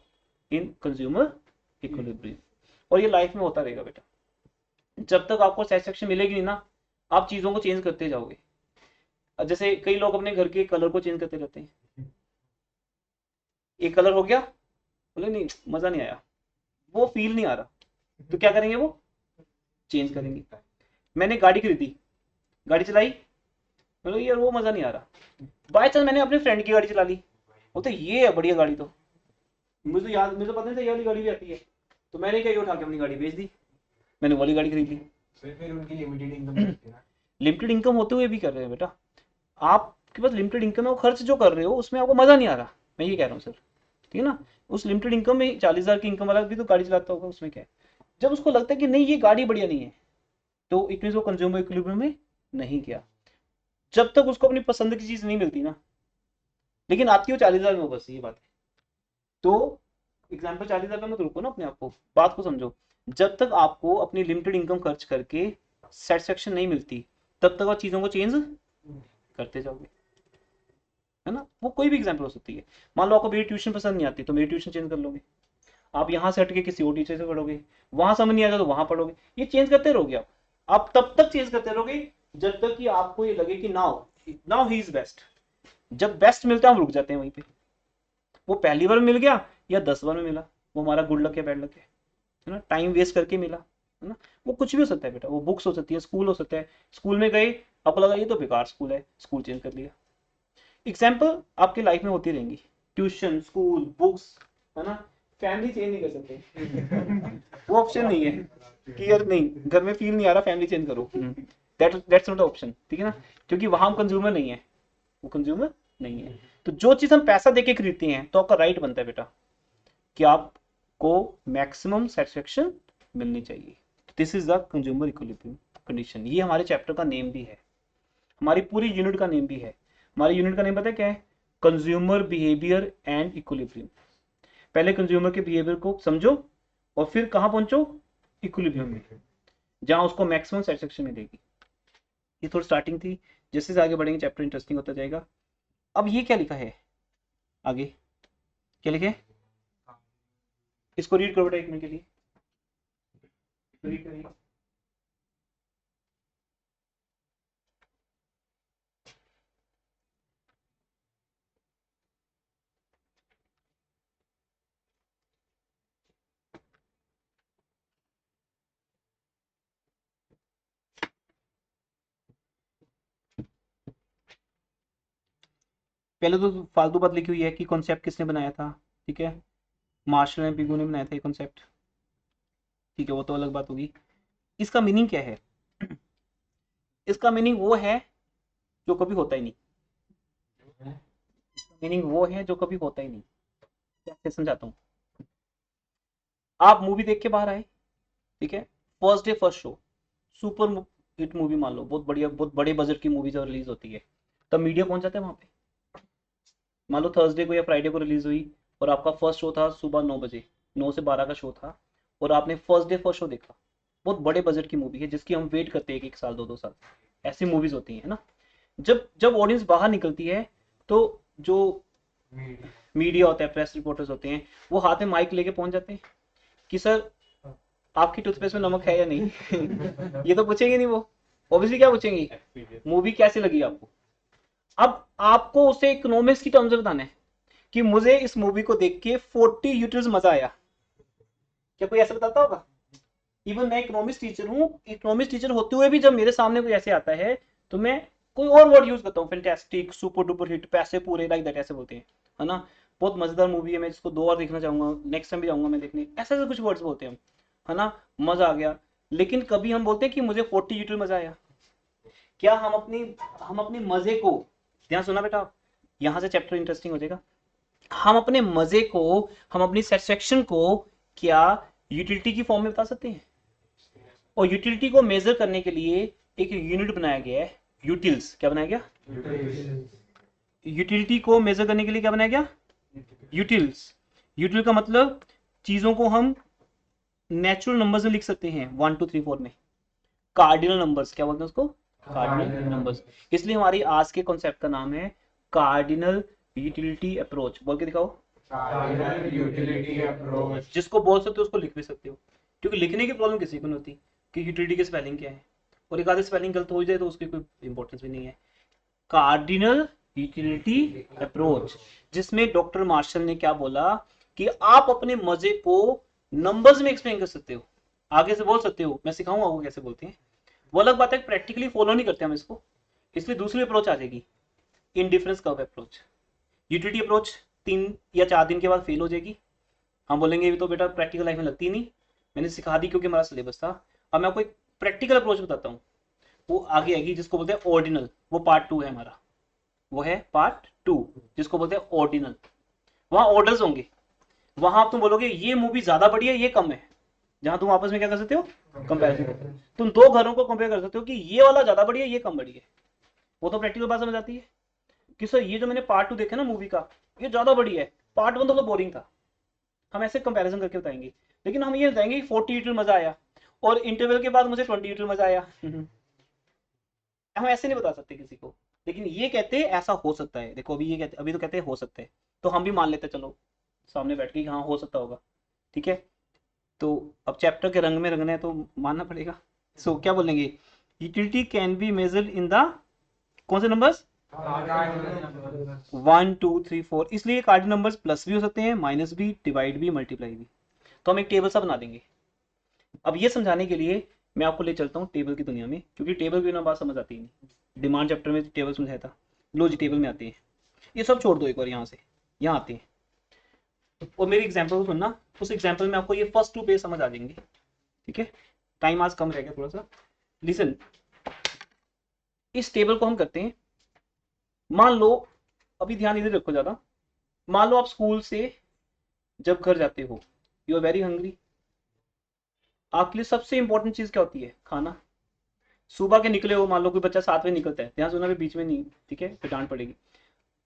[SPEAKER 1] in consumer equilibrium. और ये लाइफ में होता रहेगा बेटा, जब तक आपको सेटिस्फेक्शन मिलेगी नहीं ना, आप चीजों को चेंज करते जाओगे। जैसे कई लोग अपने घर के कलर को चेंज करते रहते हैं, एक कलर हो गया, बोले नहीं मजा नहीं आया, वो फील नहीं आ रहा, तो क्या करेंगे, वो चेंज करेंगे। मैंने गाड़ी खरीदी, गाड़ी चलाई, मतलब यार वो मजा नहीं आ रहा, बाय चांस मैंने अपने फ्रेंड की गाड़ी चला ली, बोलते ये है बढ़िया गाड़ी, तो मुझे तो पता नहीं था ये वाली गाड़ी भी आती है, तो मैंने क्या, उठा के अपनी गाड़ी बेच दी, मैंने वाली गाड़ी खरीद ली।
[SPEAKER 2] फिर उनकी लिमिटेड इनकम रहती है ना।
[SPEAKER 1] लिमिटेड इनकम होते हुए भी कर रहे हैं बेटा, आपके पास लिमिटेड इनकम है, वो खर्च जो कर रहे हो उसमें आपको मजा नहीं आ रहा, मैं ये कह रहा हूँ सर, ठीक है ना। उस लिमिटेड इनकम में 40,000 की इनकम वाला भी तो गाड़ी चलाता होगा, उसमें क्या है, जब उसको लगता है कि नहीं ये गाड़ी बढ़िया नहीं है, तो इट मीन वो कंज्यूमर इक्विलिब्रियम में नहीं गया। जब तक उसको अपनी पसंद की चीज नहीं मिलती ना, लेकिन आती हो 40,000 में, बस ये बात है। तो एग्जाम्पल 40,000 का मत रुको ना अपने आप को, बात को समझो। जब तक आपको अपनी लिमिटेड इनकम खर्च करके सेटिस्फेक्शन नहीं मिलती, तब तक आप चीजों को चेंज करते जाओगे, है ना। वो कोई भी एग्जाम्पल हो सकती है। मान लो आपको मेरी ट्यूशन पसंद नहीं आती, तो मेरी ट्यूशन चेंज कर लोगे, आप यहाँ से हटके किसी और टीचर से पढ़ोगे, वहां समझ नहीं आएगा तो वहां पढ़ोगे, ये चेंज करते रहोगे आप तब तक चेंज करते रहोगे जब तक कि आपको ये लगे कि now now he is best. जब बेस्ट मिलता है हम रुक जाते हैं वहीं पे, वो पहली बार मिल गया या 10 बार में मिला, वो हमारा गुड लक या बैड लक है ना, टाइम वेस्ट करके मिला, है ना। वो कुछ भी हो सकता है बेटा, वो बुक्स हो सकती है, स्कूल हो सकता है, स्कूल में गए, आपको लगा ये तो बेकार स्कूल है, स्कूल चेंज कर लिया। एग्जाम्पल आपकी लाइफ में होती रहेंगी, ट्यूशन, स्कूल, बुक्स, है ना। फैमिली चेंज नहीं कर सकते वो ऑप्शन नहीं है कि यार नहीं घर में फील नहीं आ रहा, फैमिली चेंज करो, दैट्स नॉट ऑप्शन, ठीक है ना, क्योंकि वहां हम कंज्यूमर नहीं है, वो कंज्यूमर नहीं है। तो जो चीज हम पैसा देके खरीदते हैं तो आपका राइट बनता है बेटा कि आपको मैक्सिमम सेटिस्फेक्शन मिलनी चाहिए। This is the consumer equilibrium condition. ये हमारे चैप्टर का नेम भी है, हमारी पूरी यूनिट का नेम भी है। हमारी यूनिट का नेम पता है क्या है, कंज्यूमर बिहेवियर एंड इक्विलिब्रियम। पहले कंज्यूमर के बिहेवियर को समझो और फिर कहां पहुंचो, इक्विलिब्रियम में, जहां उसको मैक्सिमम सेटिस्फेक्शन मिलेगी। ये थोड़ी स्टार्टिंग थी, जैसे से आगे बढ़ेंगे चैप्टर इंटरेस्टिंग होता जाएगा। अब ये क्या लिखा है आगे, क्या लिखे, इसको रीड करो बेटा 1 मिनट के लिए, रीड करिए। पहले तो फालतू बात लिखी हुई है कि कॉन्सेप्ट किसने बनाया था, ठीक है, मार्शल एंड पिगू ने बनाया था ये कॉन्सेप्ट, ठीक है, वो तो अलग बात होगी। इसका मीनिंग क्या है, इसका मीनिंग वो है जो कभी होता ही नहीं, मीनिंग वो है जो कभी होता ही नहीं। कैसे समझाता हूँ, आप मूवी देख के बाहर आए, ठीक है, first day first show, super hit movie मान लो, बहुत बढ़िया, बहुत बड़े बजट की मूवी जब रिलीज होती है, तब मीडिया पहुंच जाता है वहां पे। मान लो थर्सडे को या फ्राइडे को रिलीज हुई और आपका फर्स्ट शो था सुबह 9 बजे, 9 से 12 का शो था, और आपने फर्स्ट डे फर्स्ट शो देखा, बहुत बड़े बजट की मूवी है जिसकी हम वेट करते हैं 1 1 साल 2 2 साल, ऐसी मूवीज होती है ना। जब जब ऑडियंस बाहर निकलती है तो जो मीडिया होता है, प्रेस रिपोर्टर्स होते हैं, वो हाथ में माइक लेके पहुंच जाते हैं कि सर आपकी टूथपेस्ट में नमक है या नहीं ये तो पूछेंगे नहीं वो, ऑब्वियसली क्या पूछेंगे, मूवी कैसी लगी आपको। अब आपको उसे इकोनॉमिक्स की टर्म्स में बताना है कि मुझे इस मूवी को देख के 40 यूटिल्स मजा आया, क्या कोई ऐसा बताता होगा। इवन मैं इकोनॉमिक्स टीचर हूँ, इकोनॉमिक्स टीचर होते हुए भी जब मेरे सामने कोई ऐसे आता है तो मैं कोई और वर्ड यूज करता हूँ, फैंटास्टिक, सुपर डुपर हिट, पैसे पूरे, लाइक दैट, ऐसे बोलते हैं, है ना। बहुत मजेदार मूवी है, मैं इसको 2 बार देखना चाहूंगा, नेक्स्ट टाइम भी जाऊंगा मैं देखने, ऐसे ऐसे कुछ वर्ड्स बोलते हैं हम, है ना। मजा आ गया। लेकिन कभी हम बोलते हैं कि मुझे 40 यूटिल मजा आया। क्या हम अपने मजे को, ध्यान सुना बेटा आप, यहाँ से चैप्टर इंटरेस्टिंग हो जाएगा। हम अपने मजे को, हम अपनी सेटिस्फेक्शन को क्या यूटिलिटी की फॉर्म में बता सकते हैं? और यूटिलिटी को मेजर करने के लिए एक यूनिट बनाया गया है, यूटिल्स। क्या बनाया गया? यूटिलिटी को मेजर करने के लिए क्या बनाया गया? यूटिल्स। यूटिल का मतलब चीजों को हम नेचुरल नंबर्स में लिख सकते हैं, 1 2 3 4 में। कार्डिनल नंबर्स, क्या बोलते हैं उसको? Cardinal numbers. इसलिए हमारी आज के कॉन्सेप्ट का नाम है कार्डिनल यूटिलिटी अप्रोच। बोल के दिखाओ।
[SPEAKER 2] Cardinal utility approach.
[SPEAKER 1] जिसको बोल सकते हो उसको लिख भी सकते हो, क्योंकि लिखने की प्रॉब्लम किसी को नहीं होती कि यूटिलिटी की स्पेलिंग क्या है, और एक आधे स्पेलिंग गलत हो जाए तो उसकी कोई इंपॉर्टेंस भी नहीं है। कार्डिनल यूटिलिटी अप्रोच, जिसमें डॉक्टर मार्शल ने क्या बोला कि आप अपने मजे को नंबर्स में एक्सप्लेन कर सकते हो, आगे से बोल सकते हो, मैं सिखाऊंगा आपको कैसे बोलते हैं। वो अलग बात है, प्रैक्टिकली फॉलो नहीं करते हम इसको, इसलिए दूसरी अप्रोच आ जाएगी, indifference curve approach. Utility approach 3 या 4 दिन के बाद फेल हो जाएगी, हम बोलेंगे ये तो बेटा प्रैक्टिकल लाइफ में लगती नहीं, मैंने सिखा दी क्योंकि हमारा सिलेबस था। अब मैं आपको एक प्रैक्टिकल अप्रोच बताता हूँ, वो आगे आएगी, जिसको बोलते हैं ऑर्डिनल। वो पार्ट 2 है हमारा, वो है पार्ट 2, जिसको बोलते हैं ऑर्डिनल। वहां ऑर्डर्स होंगे, वहां तुम बोलोगे ये मूवी ज्यादा बढ़िया है, ये कम है, जहां तुम आपस में क्या कर सकते हो? कंपैरिजन कर सकते हो। तुम 2 घरों को कंपेयर कर सकते हो कि ये वाला ज्यादा बढ़िया है, ये कम बढ़िया है। वो तो प्रैक्टिकल बात समझ आती है कि सर ये जो मैंने पार्ट 2 देखा ना मूवी का, ये ज्यादा बढ़िया है, पार्ट 1 तो बोरिंग था। हम ऐसे कंपैरिजन करके बताएंगे। लेकिन हम ये बताएंगे कि 40 यूटिल मजा आया और इंटरवल के बाद मुझे 20 यूटिल मजा आया। हम ऐसे नहीं बता सकते किसी को, लेकिन ये कहते हैं ऐसा हो सकता है। देखो अभी ये कहते, अभी तो कहते हैं हो सकता है, तो हम भी मान लेते हैं, चलो सामने बैठ के हाँ हो सकता होगा, ठीक है। तो अब चैप्टर के रंग में रंगना है तो मानना पड़ेगा। सो क्या बोलेंगे? Utility can be measured in the कौन से नंबर्स? 1 2 3 4। इसलिए कार्डिनल नंबर्स प्लस भी हो सकते हैं, माइनस भी, डिवाइड भी, मल्टीप्लाई भी। तो हम एक टेबल सा बना देंगे। अब ये समझाने के लिए मैं आपको ले चलता हूँ टेबल की दुनिया में, क्योंकि टेबल की बिना बात समझ आती ही नहीं। डिमांड चैप्टर में टेबल समझाया था, लो जी टेबल में आते हैं। ये सब छोड़ दो एक बार, यहाँ से यहाँ आते हैं और मेरी एग्जाम्पल को सुनना। उस एग्जाम्पल में आपको ये फर्स्ट 2 पेज समझ आ जाएंगे, ठीक है। टाइम आज कम रह गया थोड़ा सा, लिसन। इस टेबल को हम करते हैं, मान लो, अभी ध्यान इधर रखो ज्यादा। मान लो आप स्कूल से जब घर जाते हो, यू आर वेरी हंग्री। आपके लिए सबसे इंपॉर्टेंट चीज क्या होती है? खाना। सुबह के निकले हो, मान लो कोई बच्चा 7 बजे निकलता है, ध्यान सुना, भी बीच में नहीं, ठीक है, फिर डांट पड़ेगी।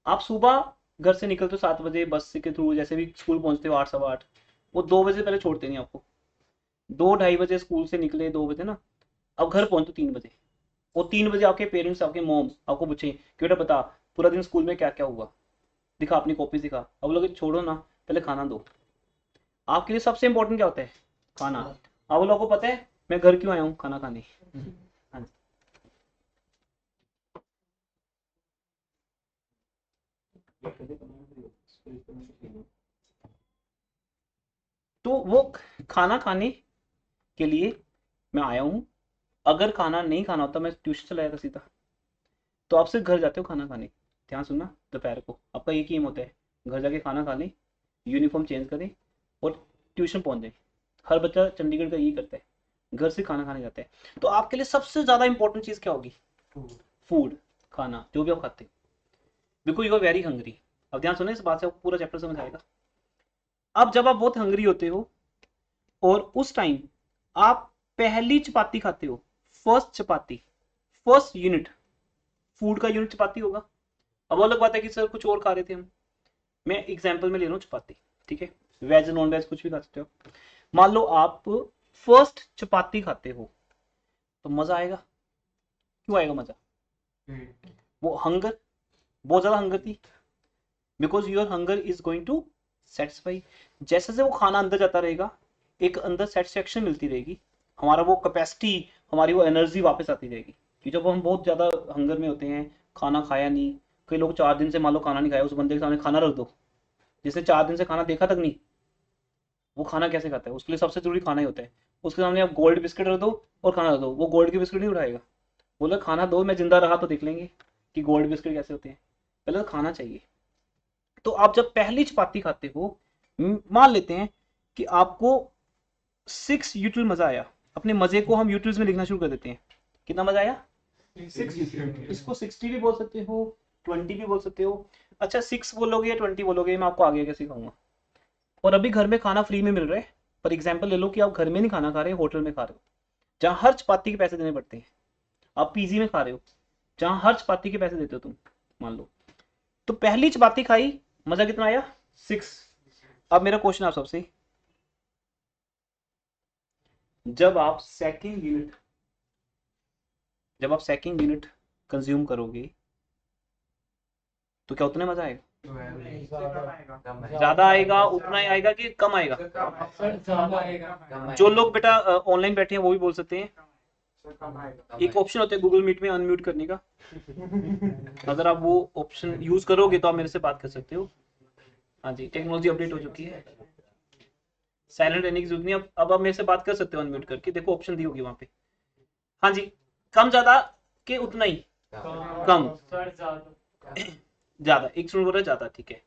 [SPEAKER 1] आप सुबह घर से निकलते हो 7 बजे, बस के थ्रू जैसे भी स्कूल पहुंचते हो 8 सवा 8, वो 2 बजे पहले छोड़ते नहीं आपको। 2 ढाई बजे स्कूल से निकले, 2 बजे ना, अब घर पहुंचते 3 बजे। और 3 बजे आपके पेरेंट्स, आपके मॉम्स आपको पूछे कि बेटा बता पूरा दिन स्कूल में क्या क्या हुआ, दिखा अपनी कॉपीज दिखा। अब लोग छोड़ो ना, पहले खाना दो। आपके लिए सबसे इंपॉर्टेंट क्या होता है? खाना। अब लोगों को पता है मैं घर क्यों आया हूँ? खाना खाने। हाँ जी। तो वो खाना खाने के लिए मैं आया हूँ। अगर खाना नहीं खाना होता मैं ट्यूशन चला जाता सीधा। तो आप सिर्फ घर जाते हो खाना खाने, ध्यान सुनना, दोपहर को आपका एक ही एम होता है, घर जाके खाना खा लें, यूनिफॉर्म चेंज करें और ट्यूशन पहुंच जाए। हर बच्चा चंडीगढ़ का यही करता है, घर से खाना खाने जाता है। तो आपके लिए सबसे ज्यादा इंपॉर्टेंट चीज क्या होगी? फूड, खाना, जो भी आप खाते हैं। Because you are very hungry. अब ध्यान सुनो, इस बात से आपको पूरा चैप्टर समझ आएगा। अब जब आप बहुत हंग्री होते हो और उस टाइम आप पहली चपाती खाते हो, फर्स्ट चपाती, फर्स्ट यूनिट, फूड का यूनिट चपाती होगा। अब वो अलग बात है कि सर कुछ और खा रहे थे हम, मैं एग्जाम्पल में ले रहा हूँ चपाती, ठीक है, वेज नॉन वेज कुछ भी खा सकते हो। मान लो आप फर्स्ट चपाती खाते हो, तो मजा आएगा। क्यों आएगा मजा? वो हंगर, बहुत ज्यादा हंगर थी, because your hunger is going to satisfy. जैसे जैसे वो खाना अंदर जाता रहेगा, एक अंदर सेटिस्फेक्शन मिलती रहेगी, हमारा वो कैपेसिटी, हमारी वो एनर्जी वापस आती रहेगी। कि जब हम बहुत ज्यादा हंगर में होते हैं, खाना खाया नहीं, कई लोग 4 दिन से मान लो खाना नहीं खाया, उस बंदे के सामने खाना रख दो, जिसने 4 दिन से खाना देखा तक नहीं, वो खाना कैसे खाता है? उसके लिए सबसे जरूरी खाना ही होता है। उसके सामने आप गोल्ड बिस्किट रख दो और खाना रख दो, वो गोल्ड के बिस्किट नहीं उठाएगा, बोला खाना दो, मैं जिंदा रहा तो देख लेंगे कि गोल्ड बिस्किट कैसे होते हैं, पहले तो खाना चाहिए। तो आप जब पहली चपाती खाते हो, मान लेते हैं कि आपको 6 यूट्यूब मजा आया, अपने मजे को हम यूट्यूब में लिखना शुरू कर देते हैं। कितना मजा आया? 6। इसको 60 भी बोल सकते हो, 20 भी बोल सकते हो। अच्छा 6 बोलोगे या 20 बोलोगे, मैं आपको आगे कैसे सिखाऊंगा। और अभी घर में खाना फ्री में मिल रहा है, पर एग्जाम्पल ले लो कि आप घर में नहीं खाना खा रहे, होटल में खा रहे हो, जहाँ हर चपाती के पैसे देने पड़ते हैं। आप पीजी में खा रहे हो, जहाँ हर चपाती के पैसे देते हो तुम, मान लो। तो पहली चपाती खाई, मजा कितना आया? 6। अब मेरा क्वेश्चन आप सबसे, जब आप सेकंड यूनिट कंज्यूम करोगे तो क्या उतना मजा आएगा? ज्यादा आएगा, उतना ही आएगा कि कम आएगा? जो लोग बेटा ऑनलाइन बैठे हैं वो भी बोल सकते हैं। एक ऑप्शन होता है गूगल मीट में अनम्यूट करने का, अगर आप वो ऑप्शन यूज करोगे तो आप मेरे से बात कर सकते हो। हाँ जी, टेक्नोलॉजी अपडेट हो चुकी है, साइलेंट रहने की जरूरत नहीं। अब आप मेरे से बात कर सकते हो अनम्यूट करके, देखो ऑप्शन दी होगी वहां पे। हाँ जी, कम ज्यादा के उतना ही? कम ज्यादा। एक स्टूडेंट बोल रहा है ज्यादा, ठीक है।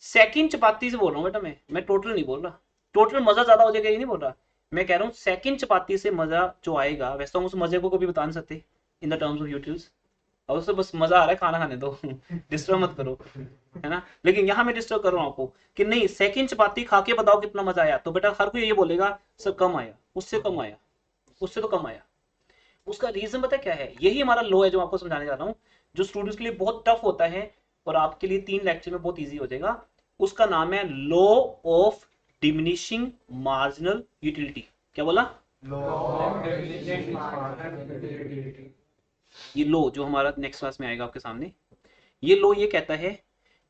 [SPEAKER 1] सेकंड चपाती से बोल रहा हूँ बेटा, मैं टोटल नहीं बोल रहा। टोटल मजा ज्यादा हो जाएगा ये नहीं बोल रहा, मैं कह रहा हूँ सेकंड चपाती से मजा जो आएगा, वैसे तो हम उस मजे को कभी बता नहीं सकते in the terms of YouTube. अब उससे बस मजा आ रहा है, खाना खाने दो डिस्टर्ब मत करो, है ना। लेकिन यहाँ मैं डिस्टर्ब कर रहा हूँ आपको कि नहीं, सेकंड चपाती खा के बताओ कितना मजा आया, तो बेटा हर कोई ये बोलेगा सर कम आया, उससे कम आया, उससे तो कम आया। उसका रीजन पता क्या है? यही हमारा लो है जो आपको समझाने जा रहा हूँ, जो स्टूडेंट्स के लिए बहुत टफ होता है और आपके लिए 3 लेक्चर में बहुत इजी हो जाएगा। उसका नाम है law of diminishing marginal utility. क्या बोला? ये लो जो हमारा नेक्स्ट क्लास में आएगा आपके सामने, ये लो ये कहता है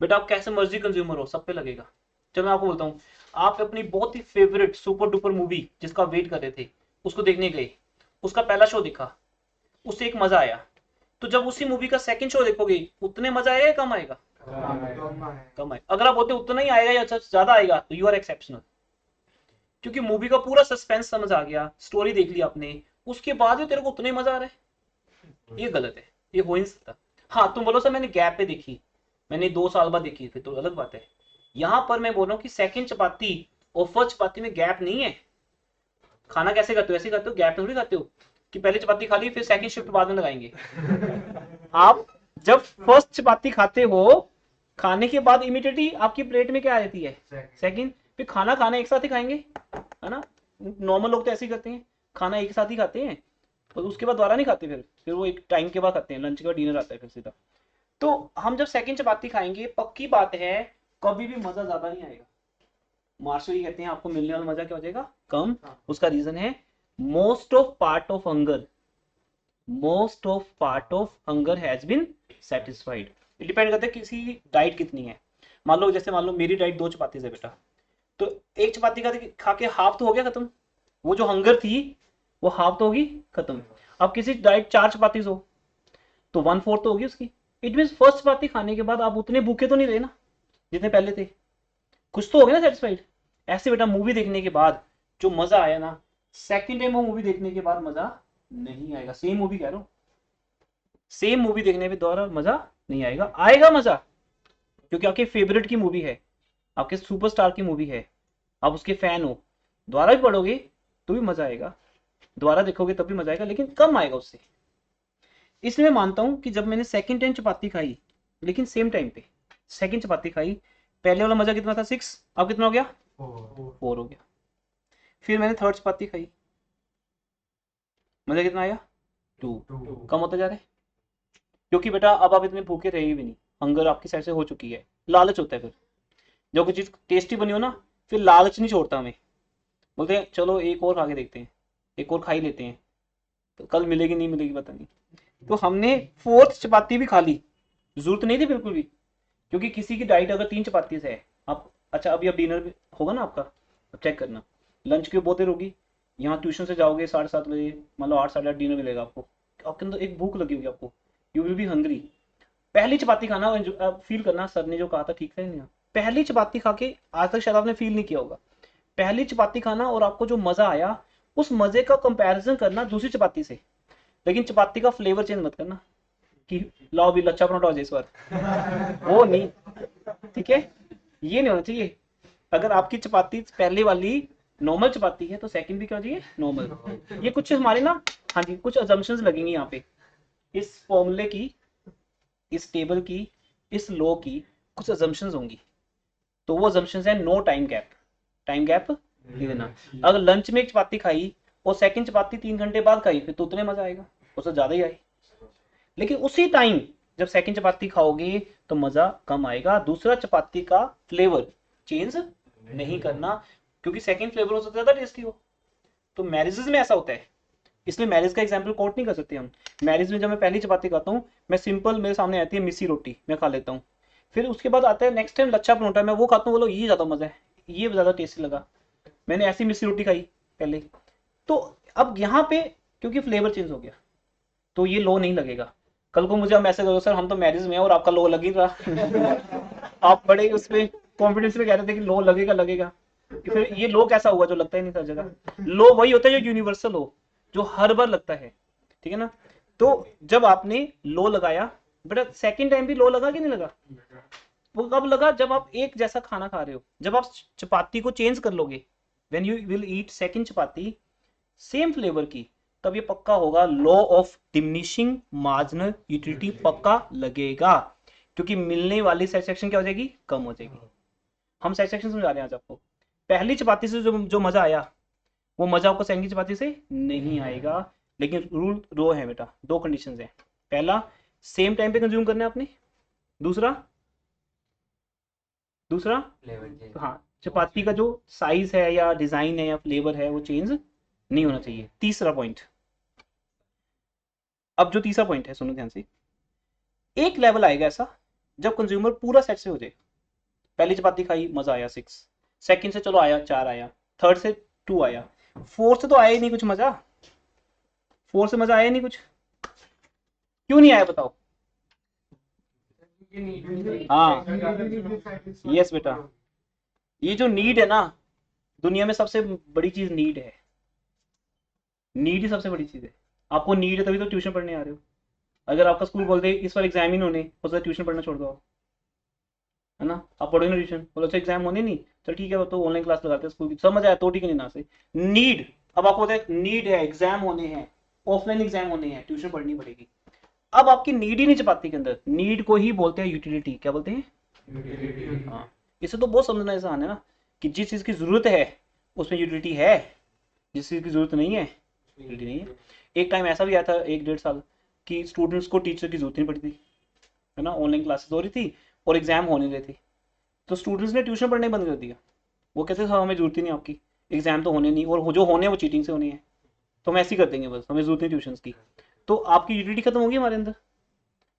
[SPEAKER 1] बेटा आप कैसे मर्जी कंज्यूमर हो, सब पे लगेगा। चलो मैं आपको बोलता हूँ, आप अपनी बहुत ही फेवरेट सुपर डुपर मूवी जिसका वेट कर रहे थे उसको देखने गए, उसका पहला शो देखा, उससे एक मजा आया, तो जब उसी मूवी का सेकंड शो देखोगे उतने मजा आएगा या कम आएगा? कम आएगा। अगर आप बोलते उतना ही आएगा या ज्यादा आएगा, तो यू आर एक्सेप्शनल, क्योंकि मूवी का पूरा सस्पेंस समझ आ गया, स्टोरी देख ली आपने, उसके बाद भी तेरे को उतना ही मजा आ रहा है। ये गलत है, ये हो ही नहीं सकता। हाँ तुम बोलो सर मैंने गैप पे देखी, मैंने 2 साल बाद देखी, फिर तो अलग बात है। यहां पर मैं बोल रहा हूँ कि सेकंड चपाती और फर्स्ट चपाती में गैप नहीं है। खाना कैसे करते हो? ऐसे करते हो, गैप थोड़ी खाते हो कि पहले चपाती खा ली फिर सेकंड शिफ्ट बाद में लगाएंगे। आप जब फर्स्ट चपाती खाते हो, खाने के बाद इमीडिएटली आपकी प्लेट में क्या आ जाती है? सेकंड। फिर खाना खाना एक साथ ही खाएंगे, है ना। नॉर्मल लोग तो ऐसे ही करते हैं, खाना एक साथ ही खाते हैं और उसके बाद दोबारा नहीं खाते, फिर वो एक टाइम के बाद खाते हैं, लंच के बाद डिनर आता है फिर सीधा। तो हम जब सेकंड चपाती खाएंगे, पक्की बात है कभी भी मजा ज्यादा नहीं आएगा। मार्शल कहते हैं आपको मिलने वाला मजा क्या हो जाएगा? कम। उसका रीजन है most of part of hunger has been satisfied. Depend करता है किसी डाइट कितनी है। मान लो मेरी डाइट 2 चपाती से बेटा, तो एक चपाती खा के हाफ तो हो गया खत्म, वो जो हंगर थी वो हाफ तो होगी खत्म। अब किसी डाइट 4 चपाती हो तो 1/4 तो होगी उसकी। इट मीन फर्स्ट चपाती खाने के बाद आप उतने भूखे तो नहीं रहे ना जितने पहले थे, कुछ तो हो गया ना सेटिस्फाइड। ऐसे बेटा मूवी देखने के बाद जो मजा आया ना, सेकंड टाइम वो मूवी देखने के बाद मजा नहीं आएगा। सेम मूवी कह रहा हूँ, सेम मूवी देखने पे दोबारा मजा नहीं आएगा। आएगा मजा क्योंकि आपके फेवरेट की मूवी है, आपके सुपरस्टार की मूवी है, आप उसके फैन हो, दोबारा भी पढ़ोगे तो भी मजा आएगा, दोबारा देखोगे तब भी मजा आएगा, लेकिन कम आएगा उससे। इसलिए मैं मानता हूं कि जब मैंने सेकंड टाइम चपाती खाई, लेकिन सेम टाइम पे सेकंड चपाती खाई, पहले वाला मजा कितना था 6, अब कितना हो गया 4 हो गया। फिर मैंने थर्ड चपाती खाई, मजा कितना आया 2, कम होता जा रहा है क्योंकि बेटा अब आप इतने भूखे रहेंगे भी नहीं, हंगर आपकी साइड से हो चुकी है। लालच होता है फिर, जो कोई चीज टेस्टी बनी हो ना, फिर लालच नहीं छोड़ता हमें, बोलते हैं चलो एक और खा के देखते हैं, एक और खा ही लेते हैं, तो कल मिलेगी नहीं मिलेगी पता नहीं। तो हमने फोर्थ चपाती भी खा ली, जरूरत नहीं थी बिल्कुल भी, क्योंकि किसी की डाइट अगर 3 चपाती से है, आप अच्छा अभी अब डिनर होगा ना आपका, अब चेक करना लंच की बहुत देर होगी, यहाँ ट्यूशन से जाओगे 7:30 बजे, मतलब 8 साढ़े 8 डिनर मिलेगा आपको, आपके अंदर एक भूख लगी होगी आपको, यू विल बी हंग्री। पहली चपाती खाना और फील करना, सर ने जो कहा था ठीक है नहीं, पहली चपाती खा के आज तक शायद आपने फील नहीं किया होगा, पहली चपाती खाना और आपको जो मजा आया, उस मजे का कंपैरिजन करना दूसरी चपाती से। लेकिन चपाती का फ्लेवर चेंज मत करना कि लाओ भी लच्छा पराठा हो जाए इस बार, वो नहीं, ठीक है, ये नहीं होना चाहिए। अगर आपकी चपाती पहले वाली नॉर्मल चपाती है तो सेकंड भी क्या हो चाहिए, नॉर्मल। ये कुछ हमारे ना, हाँ जी, कुछ अजम्पशंस लगेंगी यहाँ पे, इस फॉर्मूले की, इस टेबल की, इस लॉ की कुछ अजम्पशंस होंगी। तो वो अजम्पशंस है no time gap, time gap नहीं देना। अगर लंच में एक चपाती खाई और सेकंड चपाती 3 घंटे बाद खाई फिर तो उतने मजा आएगा, उससे ज्यादा ही आए। लेकिन उसी टाइम जब सेकंड चपाती खाओगे तो मजा कम आएगा। दूसरा चपाती का फ्लेवर चेंज नहीं करना, क्योंकि सेकंड फ्लेवर हो सकता है ज्यादा टेस्टी हो। तो मैरिजेस में ऐसा होता है, इसलिए मैरिज का एग्जाम्पल कोट नहीं कर सकते हम। मैरिज में जब मैं पहली चपाती खाता हूँ, मैं सिंपल, मेरे सामने आती है मिस्सी रोटी, मैं खा लेता हूँ। फिर उसके बाद आता है नेक्स्ट टाइम लच्छा परोठा, मैं वो खाता हूँ, बोलो ये ज्यादा मजा है, ये ज्यादा टेस्टी लगा, मैंने ऐसी मिस्सी रोटी खाई पहले। तो अब यहाँ पे क्योंकि फ्लेवर चेंज हो गया तो ये लो नहीं लगेगा। कल को मुझे हम ऐसे करो, सर हम तो मैरिज में हैं और आपका लो लग ही रहा आप बड़े उसमें कॉन्फिडेंस में कह रहे थे कि लो लगेगा लगेगा, कि फिर ये लो कैसा हुआ जो लगता ही नहीं था जगह। लो वही होता है जो यूनिवर्सल हो, जो हर बार लगता है, ठीक है ना। तो जब आपने लो लगाया, बेटा सेकंड टाइम भी लो लगा कि नहीं लगा? वो कब लगा? जब आप एक जैसा खाना खा रहे हो, जब आप चपाती को चेंज कर लोगे, when you will eat second chapati same flavour की, तब ये पक्का होगा law of diminishing marginal utility पक्का लगेगा, क्योंकि मिलने वाली सेटिस्फेक्शन क्या हो जाएगी, कम हो जाएगी। हम सेटिस्फेक्शन समझा रहे हैं आज आपको। पहली चपाती से जो मजा आया वो मजा आपको सेकंड चपाती से नहीं आएगा। लेकिन रूल दो है बेटा, दो कंडीशंस है। पहला, सेम टाइम पे कंज्यूम करना है आपने। दूसरा, दूसरा हाँ, चपाती का जो साइज है या डिजाइन है या फ्लेवर है वो चेंज नहीं होना चाहिए। तीसरा पॉइंट, अब जो तीसरा पॉइंट है सुनो ध्यान से, एक लेवल आएगा ऐसा जब कंज्यूमर पूरा सेट से हो जाए। पहली चपाती खाई मजा आया 6, सेकंड से चलो आया 4 आया, थर्ड से 2 आया, फोर्थ से तो आया ही नहीं कुछ मजा, फोर्थ से मजा आया ही नहीं कुछ। क्यों नहीं आया बताओ? हाँ, यस बेटा, ये जो नीड है ना, दुनिया में सबसे बड़ी चीज नीड है। नीड ही सबसे बड़ी चीज है। आपको नीड है तभी तो ट्यूशन पढ़ने आ रहे हो। अगर आपका स्कूल बोल दे इस बार एग्जाम ही नहीं होने, हो सकता है ट्यूशन पढ़ना छोड़ दो आप, है ना। आप पढ़ो ना ट्यूशन, बोलो अच्छा एग्जाम होने नहीं, चल ठीक है वो तो ऑनलाइन क्लास लगाते हैं स्कूल की, समझ आया तो ठीक है, नहीं ना से नीड। अब आपको बताए नीड है, एग्जाम होने हैं, ऑफलाइन एग्जाम होने हैं, ट्यूशन पढ़नी पड़ेगी। अब आपकी नीड ही नहीं चपाती के अंदर, नीड को ही बोलते हैं यूटिलिटी। क्या बोलते हैं? हाँ, इसे तो बहुत समझना आसान है ना, कि जिस चीज की जरूरत है उसमें यूटिलिटी है, जिस चीज की जरूरत नहीं है यूटिलिटी नहीं है। एक टाइम ऐसा भी आया था 1-1.5 साल कि स्टूडेंट्स को टीचर की जरूरत नहीं पड़ती थी, है ना, ऑनलाइन क्लासेस हो रही थी और एग्जाम होने रहे थे, तो स्टूडेंट्स ने ट्यूशन पढ़ने बंद कर दिया। वो कहते थे हमें जरूरत ही नहीं आपकी, एग्जाम तो होने नहीं, और जो होने हैं वो चीटिंग से होने हैं, तो हम ऐसे ही कर देंगे बस, हमें जरूरत नहीं ट्यूशन की। तो आपकी यूटिलिटी खत्म होगी हमारे अंदर।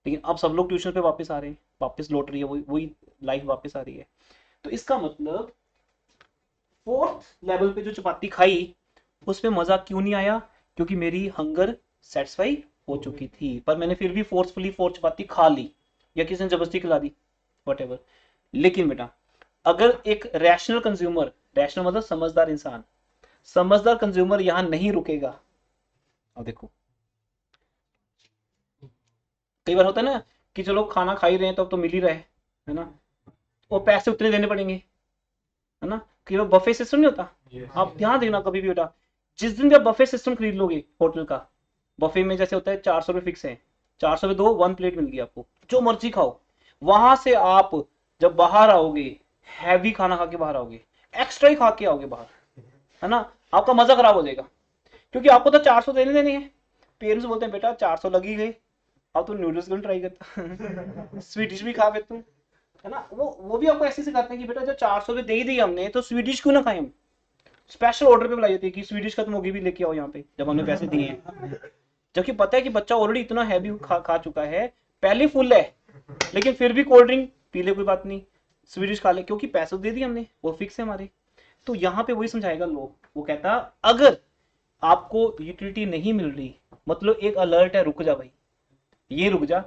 [SPEAKER 1] लेकिन अब सब लोग ट्यूशन पे वापस आ रहे हैं, वापस लौट रही है वही वही लाइफ वापस आ रही है। तो इसका मतलब फोर्थ लेवल पे जो चपाती खाई उसमें मजा क्यों नहीं आया? क्योंकि मेरी हंगर सेटिस्फाई हो चुकी थी, पर मैंने फिर भी फोर्सफुली फोर्थ चपाती खा ली, या किसी ने जबरदस्ती खिला दी, वट। लेकिन बेटा अगर एक रैशनल कंज्यूमर, रैशनल मतलब समझदार इंसान, समझदार कंज्यूमर यहां नहीं रुकेगा। अब देखो कई बार होता है ना कि चलो खाना खा ही रहे हैं तो अब तो मिल ही रहा है ना, और पैसे उतने देने पड़ेंगे, है ना। कई बार बफे सिस्टम नहीं होता। आप ध्यान देना कभी भी बेटा, जिस दिन भी आप बफे सिस्टम खरीद लोगे होटल का, बफे में जैसे होता है 400 रुपये फिक्स है, 400 में दो 1 प्लेट मिल गई आपको, जो मर्जी खाओ। वहां से आप जब बाहर आओगे, हैवी खाना खा के बाहर आओगे, एक्स्ट्रा ही खा के आओगे बाहर, है ना, आपका मजा खराब हो जाएगा, क्योंकि आपको तो 400 देने देने हैं। पेरेंट्स बोलते हैं बेटा 400 लगी गई, अब तो नूडल्स क्यों ट्राई करता स्वीट डिश भी खा फिर तुम, है ना। वो भी आपको ऐसे सिखाते हैं कि बेटा जब 400 रुपये दे ही दी हमने तो स्वीट डिश क्यों ना खाए हम। स्पेशल ऑर्डर पे बुलाई जाती है कि स्वीट डिश खत्म होगी भी लेके आओ यहाँ पे, जब हमने पैसे दिए हैं। जबकि पता है कि बच्चा ऑलरेडी इतना हैवी खा चुका है, पहले फुल है, लेकिन फिर भी कोल्ड ड्रिंक पी ले कोई बात नहीं, स्वीट डिश खा ले, क्योंकि पैसे दे दिए हमने, वो फिक्स है हमारे। तो यहाँ पे वही समझाएगा लोग, वो कहता अगर आपको यूटिलिटी नहीं मिल रही, मतलब एक अलर्ट है, रुक जा भाई, ये रुक जा,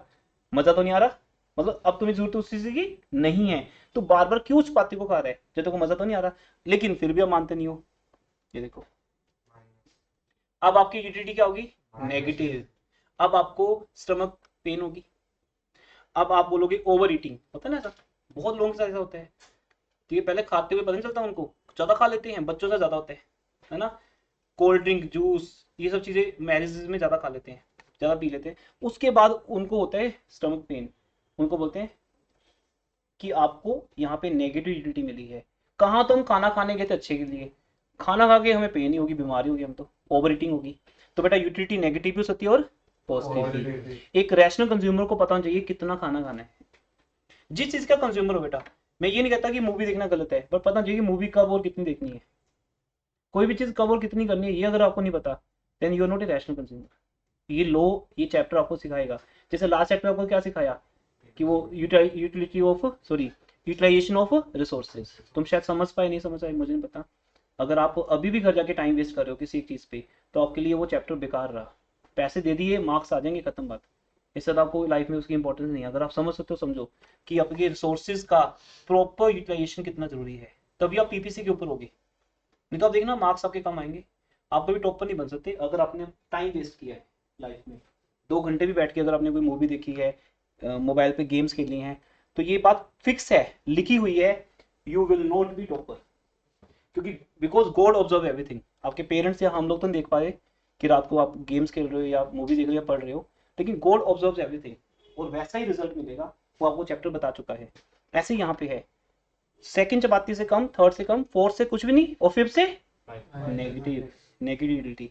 [SPEAKER 1] मजा तो नहीं आ रहा, मतलब अब तुम्हें जरूरत उस चीज की नहीं है, तो बार बार क्यों उस पाती को खा रहा है जब तक मजा तो नहीं आ रहा। लेकिन फिर भी आप मानते नहीं हो। ये देखो अब आपकी यूटिलिटी क्या होगी, नेगेटिव। अब आपको स्टमक पेन होगी। अब आप बोलोगे ओवर ईटिंग, होता है ना ऐसा, बहुत लोगों के साथ ऐसा होता है। तो ये पहले खाते हुए पता नहीं चलता उनको, ज्यादा खा लेते हैं, बच्चों से ज्यादा होता है ना। कोल्ड ड्रिंक, जूस, ये सब चीजें मैरिजेस में ज्यादा खा लेते हैं, ज्यादा पी लेते हैं। उसके बाद उनको होता है स्टमक पेन। उनको बोलते हैं कि आपको यहाँ पे नेगेटिव यूटिलिटी मिली है। कहाँ, तो हम खाना खाने गए थे अच्छे के लिए, खाना खा के हमें पेन ही होगी, बीमारी होगी, हम तो ओवर ईटिंग होगी। तो बेटा यूटिलिटी नेगेटिव भी हो सकती है और पॉजिटिव भी। एक रैशनल कंज्यूमर को पता होना चाहिए कितना खाना खाना है, जिस चीज का कंज्यूमर हो बेटा। मैं ये नहीं कहता कि मूवी देखना गलत है, पर पता होना चाहिए कि मूवी कब और कितनी देखनी है, कोई भी चीज कब और कितनी करनी है, ये अगर आपको नहीं पता then you are not a rational consumer. ये लो, ये चैप्टर आपको सिखाएगा। जैसे लास्ट चैप्टर आपको क्या सिखाया कि वो utility of, sorry, utilization of resources. तुम शायद समझ पाए, नहीं समझ पाए, मुझे नहीं पता। अगर आप अभी भी घर जाके टाइम वेस्ट कर रहे हो किसी एक चीज पे, तो आपके लिए वो चैप्टर बेकार रहा। पैसे दे दिए, मार्क्स आ जाएंगे, खत्म बात। इससे तो आपको लाइफ में उसकी इंपॉर्टेंस नहीं है। अगर आप समझ सकते हो समझो कि आपके रिसोर्सेज का प्रॉपर यूटिलाइजेशन कितना जरूरी है, तभी आप पीपीसी के ऊपर होगे। नहीं तो आप देखना मार्क्स आपके कम आएंगे, आप कभी टॉपर नहीं बन सकते अगर आपने टाइम वेस्ट किया है लाइफ में। 2 घंटे भी बैठ के अगर आपने कोई मूवी देखी है, मोबाइल पे गेम्स खेली हैं, तो ये बात फिक्स है, लिखी हुई है, you will not be topper. क्योंकि बिकॉज गॉड ऑब्जर्व एवरीथिंग। आपके पेरेंट्स या हम लोग तो नहीं देख पाए कि रात को आप गेम्स खेल रहे हो या मूवी देख रहे हो या पढ़ रहे हो, लेकिन गॉड ऑब्जर्व एवरीथिंग, और वैसा ही रिजल्ट मिलेगा, वो आपको चैप्टर बता चुका है। ऐसे यहाँ पे है, सेकंड चपाती से कम, थर्ड से कम, फोर्थ से कुछ भी नहीं, और फिफ्थ से नेगेटिव, नेगेटिविटी।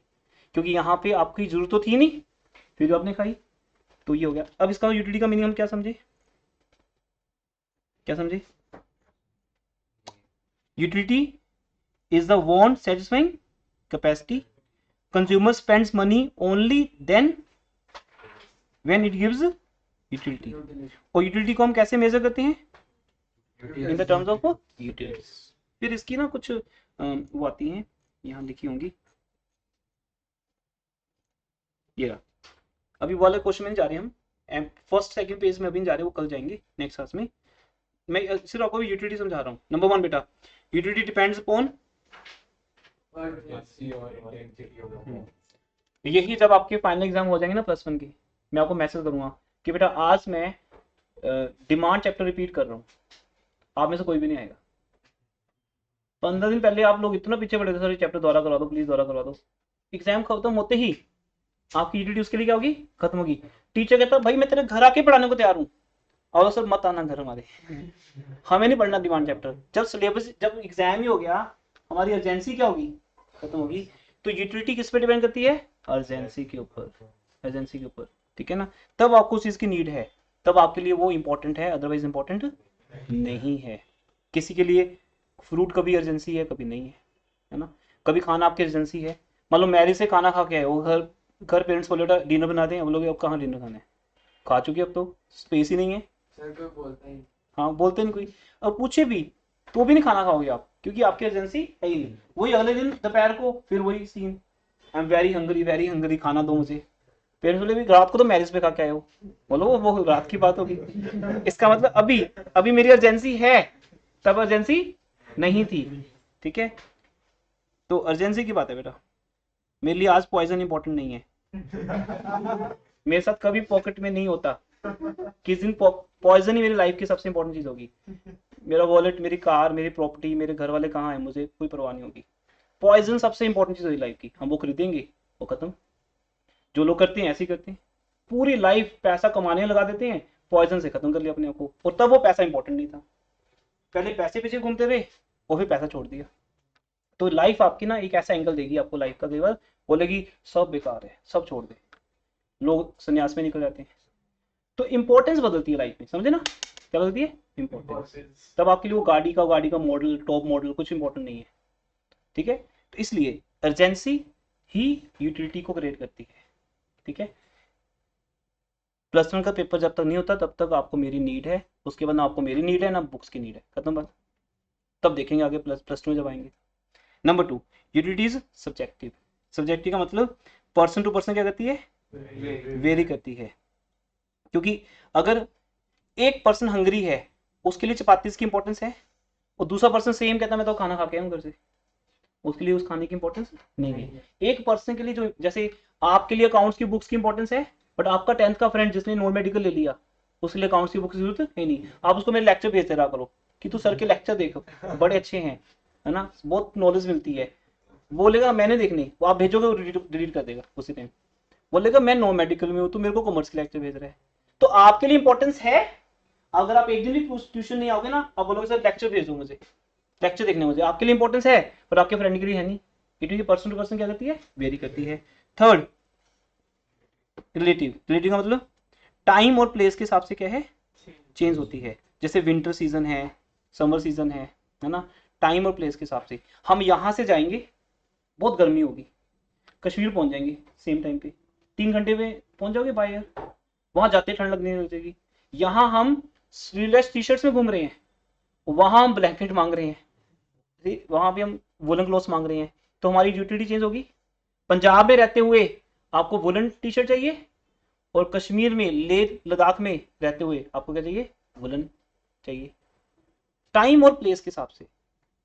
[SPEAKER 1] क्योंकि यहाँ पे आपकी जरूरत तो थी नहीं, फिर भी आपने खाई, तो ये हो गया। अब इसका यूटिलिटी का मीनिंग हम क्या समझे, क्या समझे? Utility is the want satisfying capacity. Consumer spends money only then when it gives utility. और utility को हम कैसे मेजर करते हैं? In the terms of utilities. फिर इसकी ना कुछ वो आती हैं, यहाँ लिखी होंगी, ये रहा। अभी वाले क्वेश्चन में जा रहे हैं हम, फर्स्ट सेकंड पेज में अभी जा रहे हैं, वो कल जाएंगे नेक्स्ट क्लास में। मैं सिर्फ आपको यूटिलिटी समझा रहा हूँ। नंबर 1 बेटा, यूटिलिटी डिपेंड्स अपॉन, यही जब आपके फाइनल एग्जाम हो जाएंगे ना +1 की, मैं आपको मैसेज करूंगा कि बेटा आज मैं डिमांड चैप्टर रिपीट कर रहा हूँ, आप में से कोई भी नहीं आएगा। 15 दिन पहले आप लोग इतना पीछे पड़े थे, सर चैप्टर दोबारा करवा दो प्लीज, दोबारा करवा दो। एग्जाम खत्म होते ही आपकी यूटिलिटी उसके लिए क्या होगी, खत्म होगी। टीचर कहता भाई मैं तेरे घर आके पढ़ाने को तैयार हूँ, और सर मत आना घर हमारे, हमें नहीं पढ़ना डिमांड चैप्टर। जब सिलेबस, जब एग्जाम ही हो गया, हमारी अर्जेंसी क्या होगी, खत्म होगी। तो यूटिलिटी किस पे डिपेंड करती है, अर्जेंसी के ऊपर, अर्जेंसी के ऊपर, ठीक है ना। तब आपको उस चीज की नीड है, तब आपके लिए वो इंपॉर्टेंट है, अदरवाइज इंपॉर्टेंट नहीं है। किसी के लिए फ्रूट कभी अर्जेंसी है, कभी नहीं है ना। कभी खाना आपकी अर्जेंसी है, मान लो मैरिज से खाना खा के आए वो, घर घर पेरेंट्स बोले बेटा डिनर बना दें, हम लोग अब कहाँ डिनर खाना है, खा चुके, अब तो स्पेस ही नहीं है।
[SPEAKER 2] सर कोई बोलता ही
[SPEAKER 1] हाँ बोलते नहीं कोई, अब पूछे भी तो भी नहीं खाना खाओगे आप, क्योंकि आपकी एजेंसी है ही नहीं। वही अगले दिन दोपहर को फिर वही scene, I am very hungry, खाना दो मुझे। पेरेंट्स बोले भी रात को तो मैरिज पे खा के आए हो, बोलो वो रात की बात होगी। इसका मतलब अभी अभी मेरी अर्जेंसी है, तब अर्जेंसी नहीं थी, ठीक है। तो अर्जेंसी की बात है बेटा, मेरे लिए आज पॉइजन इंपॉर्टेंट नहीं है, मेरे साथ कभी पॉकेट में नहीं होता, किस दिन पॉइजन ही मेरी लाइफ की सबसे इंपॉर्टेंट चीज होगी। मेरा वॉलेट, मेरी कार, मेरी प्रॉपर्टी, मेरे घर वाले कहाँ हैं, मुझे कोई परवाह नहीं होगी। पॉइजन सबसे इंपॉर्टेंट चीज होगी लाइफ की, हम वो खरीदेंगे, वो खत्म। जो लोग करते हैं ऐसे ही करते हैं, पूरी लाइफ पैसा कमाने में लगा देते हैं, पॉइजन से खत्म कर लिया अपने आप को, और तब वो पैसा इंपॉर्टेंट नहीं था, पहले पैसे पीछे घूमते रहे और फिर पैसा छोड़ दिया। तो लाइफ आपकी ना एक ऐसा एंगल देगी आपको लाइफ का, कई बार बोलेगी सब बेकार है, सब छोड़ दे, लोग संन्यास में निकल जाते हैं। तो इंपॉर्टेंस बदलती है लाइफ में, समझे ना, क्या बदलती है, इंपॉर्टेंस। तब आपके लिए वो गाड़ी का मॉडल, टॉप मॉडल कुछ इंपॉर्टेंट नहीं है, ठीक है। तो इसलिए अर्जेंसी ही यूटिलिटी को क्रिएट करती है, ठीक है। +1 का पेपर जब तक नहीं होता तब तक आपको मेरी नीड है, उसके बाद ना आपको मेरी नीड है ना बुक्स की नीड है, खत्म बात। तब देखेंगे आगे +2 में जब आएंगे। Number 2, utility is subjective. Subjective का मतलब पर्सन टू पर्सन क्या करती है, वेरी करती है। क्योंकि अगर एक पर्सन हंगरी है, उसके लिए चपातीस की इंपॉर्टेंस है, और दूसरा पर्सन सेम कहता है मैं तो खाना खा के आया हूं घर से, उसके लिए उस खाने की इंपॉर्टेंस नहीं है। एक पर्सन के लिए जो, जैसे आपके लिए अकाउंट्स की बुक्स की इंपॉर्टेंस है, बट आपका 10th का फ्रेंड जिसने नॉन मेडिकल ले लिया, उसके लिए अकाउंट्स की बुक की जरूरत है नहीं, आप उसको मेरे लेक्चर भेजते रहा करो कि तू सर के लेक्चर देखो, बड़े अच्छे हैं, है ना, बहुत नॉलेज मिलती है। बोलेगा मैंने देखने, वो आप भेजोगे वो डिलीट कर देगा उसी टाइम। बोलेगा मैं नॉन मेडिकल में हूँ, तू मेरे को कॉमर्स के लेक्चर भेज रहा है। तो आपके लिए इंपॉर्टेंस है। अगर आप एक दिन भी ट्यूशन नहीं आओगे ना, आप बोलोगे सर लेक्चर भेज दो मुझे, लेक्चर देखने मुझे, आपके लिए इंपॉर्टेंस है, पर आपके फ्रेंड के लिए है नहीं। इट पर्सन टू पर्सन क्या करती है, वेरी करती है। Third, relative. रिलेटिव का मतलब टाइम और प्लेस के हिसाब से क्या है, चेंज होती है। जैसे विंटर सीजन है, समर सीजन है ना, टाइम और प्लेस के हिसाब से। हम यहाँ से जाएंगे, बहुत गर्मी होगी, कश्मीर पहुंच जाएंगे सेम टाइम पे, 3 घंटे में पहुंच जाओगे बाय एयर, वहां जाते ठंड लगने लग जाएगी। यहाँ हम स्लीवलेस टी शर्ट्स में घूम रहे हैं, वहां हम ब्लैंकेट मांग रहे हैं, वहां भी हम वुलन क्लॉथ्स मांग रहे हैं, तो हमारी यूटिलिटी चेंज होगी। पंजाब में रहते हुए आपको वुलन टी शर्ट चाहिए, और कश्मीर में लेह लद्दाख में रहते हुए आपको क्या चाहिए, वुलन चाहिए। टाइम और प्लेस के हिसाब से।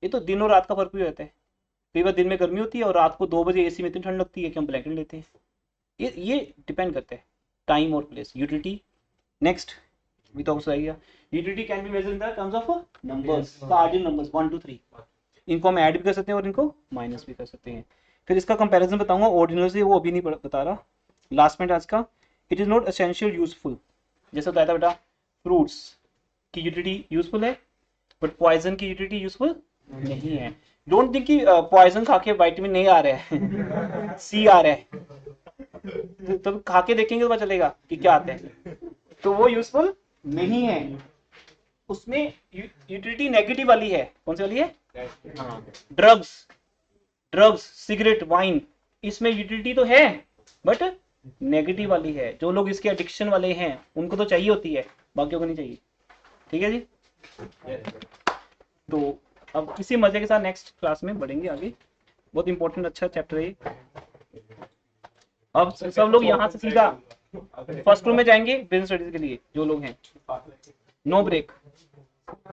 [SPEAKER 1] ये तो दिन और रात का फर्क भी रहता है, कई बार दिन में गर्मी होती है और रात को 2 बजे एसी में इतनी ठंड लगती है कि हम ब्लैंकेट लेते हैं। ये डिपेंड करता है टाइम और प्लेस, यूटिलिटी। नेक्स्ट भी तो आइएगा, utility can be measured in the terms of numbers, cardinal numbers 1 2 3। इनको हम ऐड भी कर सकते हैं और इनको माइनस भी कर सकते हैं। फिर इसका कंपैरिजन बताऊंगा ऑर्डिनल से, वो अभी नहीं बता रहा, लास्ट में आज का। It is not essential useful. जैसे बताया था बेटा, फ्रूट्स की यूटिलिटी यूजफुल है, बट पॉइजन की यूटिलिटी यूजफुल नहीं है। डोंट थिंक कि पॉइजन खा के विटामिन नहीं आ रहा है सी आ रहा है, तो खा के देखेंगे तो पता चलेगा कि क्या आता है, तो वो यूजफुल नहीं है। उसमें यूटिलिटी नेगेटिव वाली है। कौन सी वाली है, हाँ, ड्रग्स सिगरेट वाइन, इसमें यूटिलिटी तो है बट नेगेटिव वाली है। जो लोग इसके एडिक्शन वाले हैं उनको तो चाहिए होती है, बाकियों को नहीं चाहिए। ठीक है जी। तो अब किसी मजे के साथ नेक्स्ट क्लास में बढ़ेंगे आगे, बहुत इंपॉर्टेंट अच्छा चैप्टर है ये। अब सब लोग यहाँ से सीधा फर्स्ट रूम में जाएंगे बिजनेस स्टडीज के लिए, जो लोग हैं, नो ब्रेक।